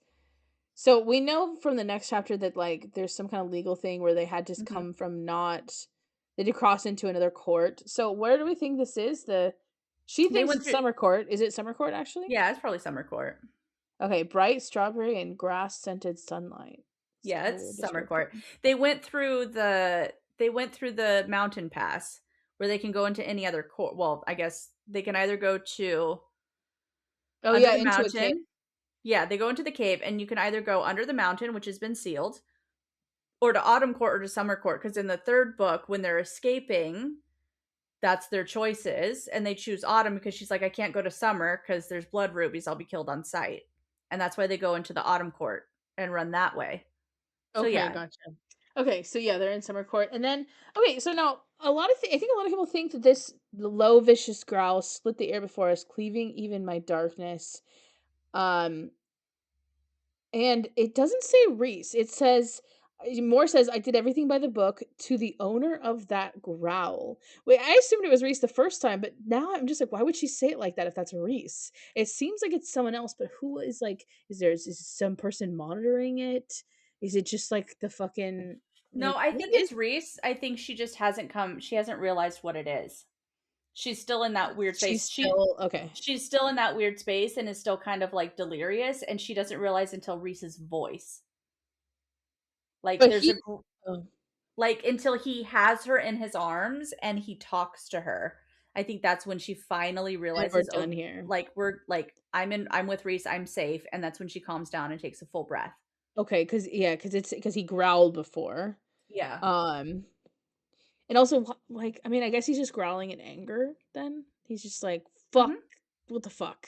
So we know from the next chapter that like there's some kind of legal thing where they had to Hmm. come from not they had to cross into another court. So where do we think this is? She They thinks went it's through, summer court. Is it summer court actually? yeah, it's probably Summer Court. Okay, bright strawberry and grass scented sunlight. Yeah, School it's Summer Court. description. They went through the mountain pass where they can go into any other court. Well, I guess they can either go to Oh under yeah, the into a cave. mountain. Yeah, they go into the cave, and you can either go under the mountain, which has been sealed, or to Autumn Court or to Summer Court. Because in the third book, when they're escaping, that's their choices, and they choose Autumn because she's like, I can't go to Summer because there's blood rubies. I'll be killed on sight, and that's why they go into the Autumn Court and run that way. So Okay, yeah, gotcha. Okay, so yeah, they're in summer court, and then okay, so now I think a lot of people think that this low vicious growl split the air before us, cleaving even my darkness. Um, and it doesn't say Reese. It says Moore says I did everything by the book to the owner of that growl. Wait, I assumed it was Reese the first time, but now I'm just like, why would she say it like that if that's Reese? It seems like it's someone else, but who is like, is some person monitoring it? Is it just like the fucking no, like I what think is it's Reese. I think she just hasn't come. She hasn't realized what it is. She's still in that weird she's space. She still okay? she's still in that weird space and is still kind of like delirious, and she doesn't realize until Reese's voice. Like But there's a he oh, like until he has her in his arms and he talks to her. I think that's when she finally and we're realizes, oh, done here. like we're like I'm with Reese, I'm safe, and that's when she calms down and takes a full breath. Okay, because he growled before. Yeah. Um, and also, like, I mean, I guess he's just growling in anger then? He's just like, "Fuck, Hmm. what the fuck?"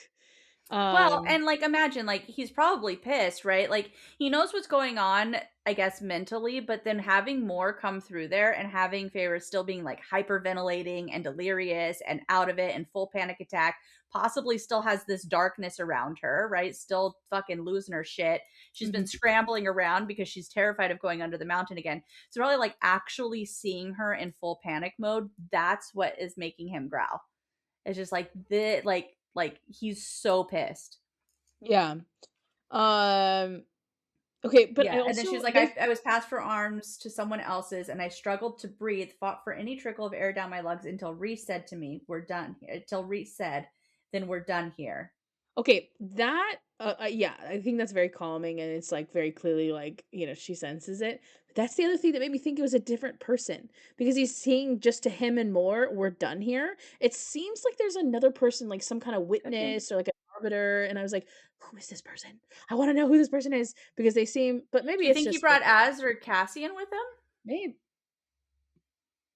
Well, Um, and, like, imagine, like, he's probably pissed, right? Like, he knows what's going on, I guess, mentally, but then having more come through there and having Feyre still being, like, hyperventilating and delirious and out of it and full panic attack, possibly still has this darkness around her, right? Still fucking losing her shit. She's been mhm. scrambling around because she's terrified of going under the mountain again. So, probably, like, actually seeing her in full panic mode, that's what is making him growl. It's just like the he's so pissed. Yeah. Um, okay, but I Yeah, and then also she's I like, guess I was passed for arms to someone else's, and I struggled to breathe, fought for any trickle of air down my lungs until Rhys said to me, "We're done here." Until Rhys said, "Then we're done here." okay, that yeah, I think that's very calming and it's like very clearly like, she senses it. But that's the other thing that made me think it was a different person because he's saying just to him and more, we're done here. It seems like there's another person, like some kind of Could be. witness or like an arbiter. And I was like, who is this person? I want to know who this person is because they seem, but maybe Do you it's think he just like, brought Az or Cassian with him? maybe.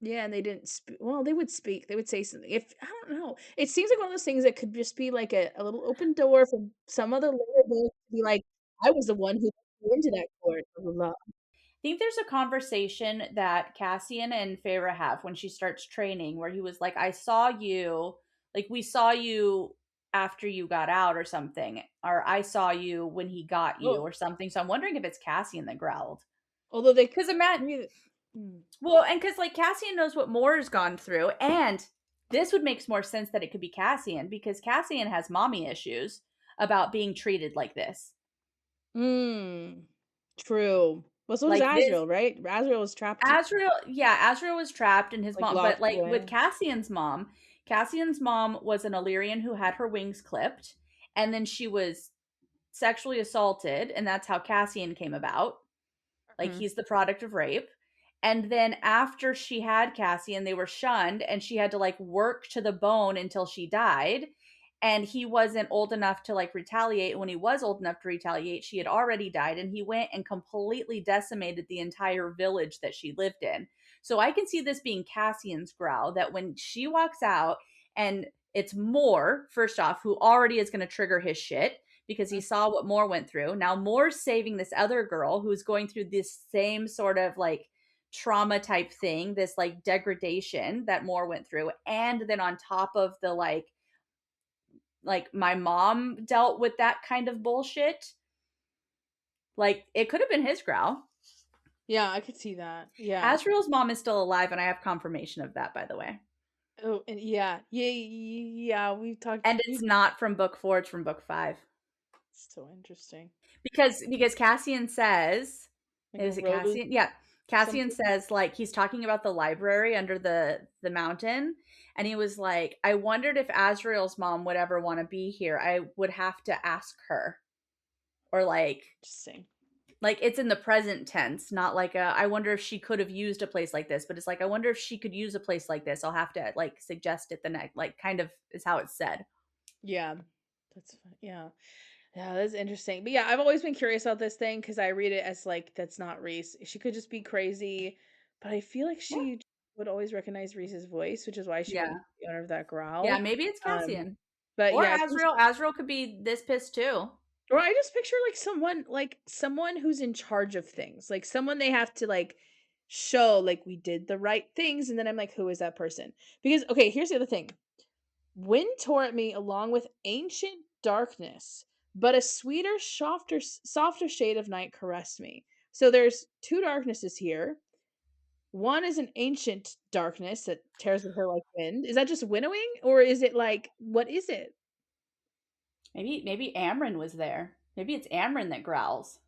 Yeah, and they didn't well, they would speak, they would say something. If I don't know. It seems like one of those things that could just be like a little open door for some other layer to be like, "I was the one who let you into that court, blah, blah, blah." I think there's a conversation that Cassian and Feyre have when she starts training where he was like, I saw you, like, we saw you after you got out or something, or I saw you when he got you Oh, or something. So I'm wondering if it's Cassian that growled. although they Because Matt, maybe mm, well, and because like Cassian knows what Moore's gone through, and this would make more sense that it could be Cassian because Cassian has mommy issues about being treated like this. mm, true. Well, so does Like this, Azrael, right? Azrael was trapped, Azriel, yeah, Azriel was trapped in his like, mom, but locked like with away. Cassian's mom was an Illyrian who had her wings clipped, and then she was sexually assaulted, and that's how Cassian came about. Like Mhm. he's the product of rape. And then after she had Cassian, they were shunned and she had to like work to the bone until she died. And he wasn't old enough to like retaliate. When he was old enough to retaliate, she had already died and he went and completely decimated the entire village that she lived in. So I can see this being Cassian's growl that when she walks out and it's Moore, first off, who already is going to trigger his shit because he saw what Moore went through. Now Moore's saving this other girl who's going through this same sort of like trauma type thing, this like degradation that Moore went through. And then on top of the like my mom dealt with that kind of bullshit. Like it could have been his growl. Yeah, I could see that. Yeah. Asriel's mom is still alive, and I have confirmation of that, by the way. Oh, and yeah. Yeah, yeah, we've talked And we've it's not from book 4, it's from book 5. so interesting. Because Cassian says, Like a is it rose Cassian? Yeah. Cassian something. says like he's talking about the library under the mountain and he was like, I wondered if Azrael's mom would ever want to be here. I would have to ask her. Or Interesting. like it's in the present tense, not like I wonder if she could have used a place like this, but it's like I wonder if she could use a place like this. I'll have to like suggest it the next, like kind of is how it's said. Yeah. That's fun. Yeah. Yeah, that's interesting. But yeah, I've always been curious about this thing because I read it as like that's not Reese. She could just be crazy, but I feel like Yeah. she would always recognize Reese's voice, which is why she wouldn't Yeah. be the owner of that Yeah, growl. maybe it's Um, Cassian. but Or yeah, Azrael. Azrael could be this pissed too. or I just picture like someone who's in charge of things, like someone they have to like show like we did the right things, and then I'm like, who is that person? Because okay, here's the other thing. Wind tore at me along with ancient darkness, but a sweeter, softer shade of night caressed me. So there's two darknesses here. One is an ancient darkness that tears at her like wind. Is that just winnowing, or is it like what is it? Maybe Amryn was there. Maybe it's Amryn that growls.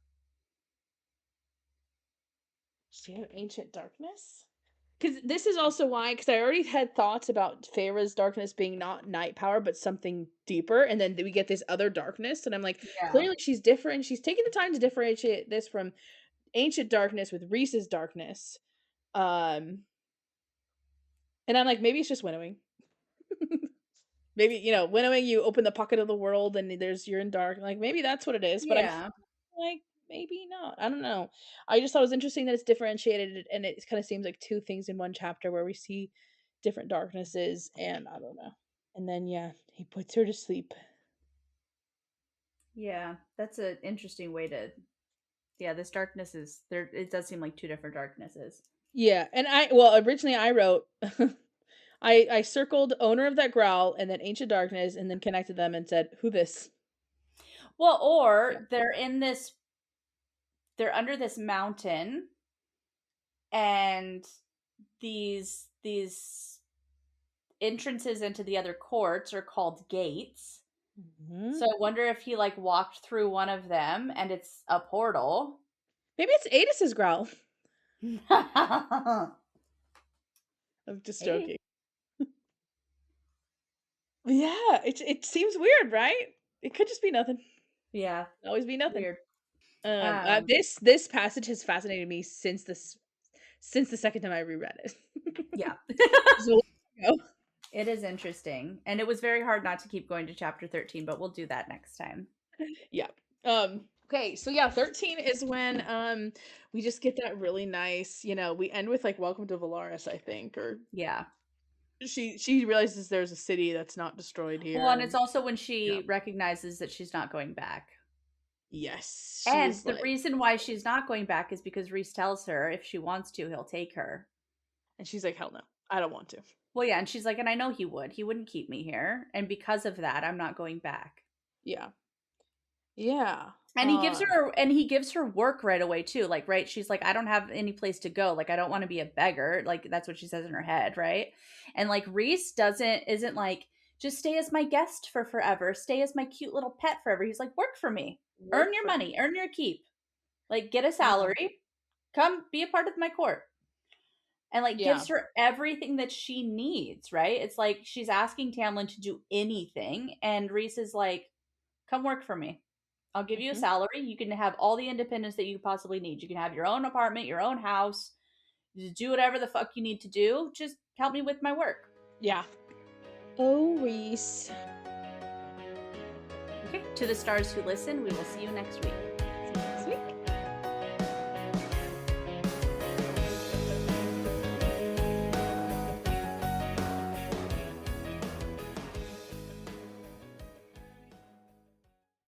She had ancient darkness. Because this is also why, because I already had thoughts about Feyre's darkness being not night power, but something deeper, and then we get this other darkness, and I'm like, Yeah. clearly she's different. She's taking the time to differentiate this from ancient darkness with Rhys's darkness. Um, and I'm like, maybe it's just winnowing. Maybe, winnowing, you open the pocket of the world and you're in dark. Like, maybe that's what it is, but I feel Yeah. like maybe not. I don't know. I just thought it was interesting that it's differentiated and it kind of seems like two things in one chapter where we see different darknesses and I don't know. And then, yeah, he puts her to sleep. Yeah, that's an interesting way to. Yeah, this darkness is there. It does seem like two different darknesses. Yeah, and well, originally I wrote I circled owner of that growl and then ancient darkness and then connected them and said, "Who this?" Well, Yeah. or they're in this. They're under this mountain, and these entrances into the other courts are called gates. Mhm. So I wonder if he like walked through one of them and it's a portal. Maybe it's Adis's growl. Maybe. I'm just joking. Yeah, it seems weird, right? It could just be nothing. Yeah, Always be nothing. weird. Um, Um, this passage has fascinated me since the second time I reread it. yeah. Just a while ago. It is interesting. And it was very hard not to keep going to chapter 13, but we'll do that next time. Yeah. Okay, so yeah, 13 is when we just get that really nice, we end with like welcome to Valaris, I think, or Yeah. she realizes there's a city that's not destroyed Well, here and it's and also when yeah. she recognizes that she's not going back. Yes, she And is the like reason why she's not going back is because Rhys tells her if she wants to, he'll take her. and she's like, "Hell no. I don't want to." Well, yeah, and she's like, and I know he would. He wouldn't keep me here. And because of that, I'm not going back. Yeah. Yeah. And he gives her work right away too. Like, right, she's like, I don't have any place to go. Like, I don't want to be a beggar. Like, that's what she says in her head, right? And like Rhys isn't like, just stay as my guest for forever, stay as my cute little pet forever. He's like, work for me, earn Work your for money, earn your keep, like get a Yeah. salary, come be a part of my court. And like Yeah. gives her everything that she needs, right? It's like she's asking Tamlin to do anything, and Rhys is like, come work for me. I'll give you a Mhm. salary. You can have all the independence that you possibly need. You can have your own apartment, your own house. Just do whatever the fuck you need to do. Just help me with my work. Yeah. Oh, Reese. Okay. To the stars who listen, we will see you next week.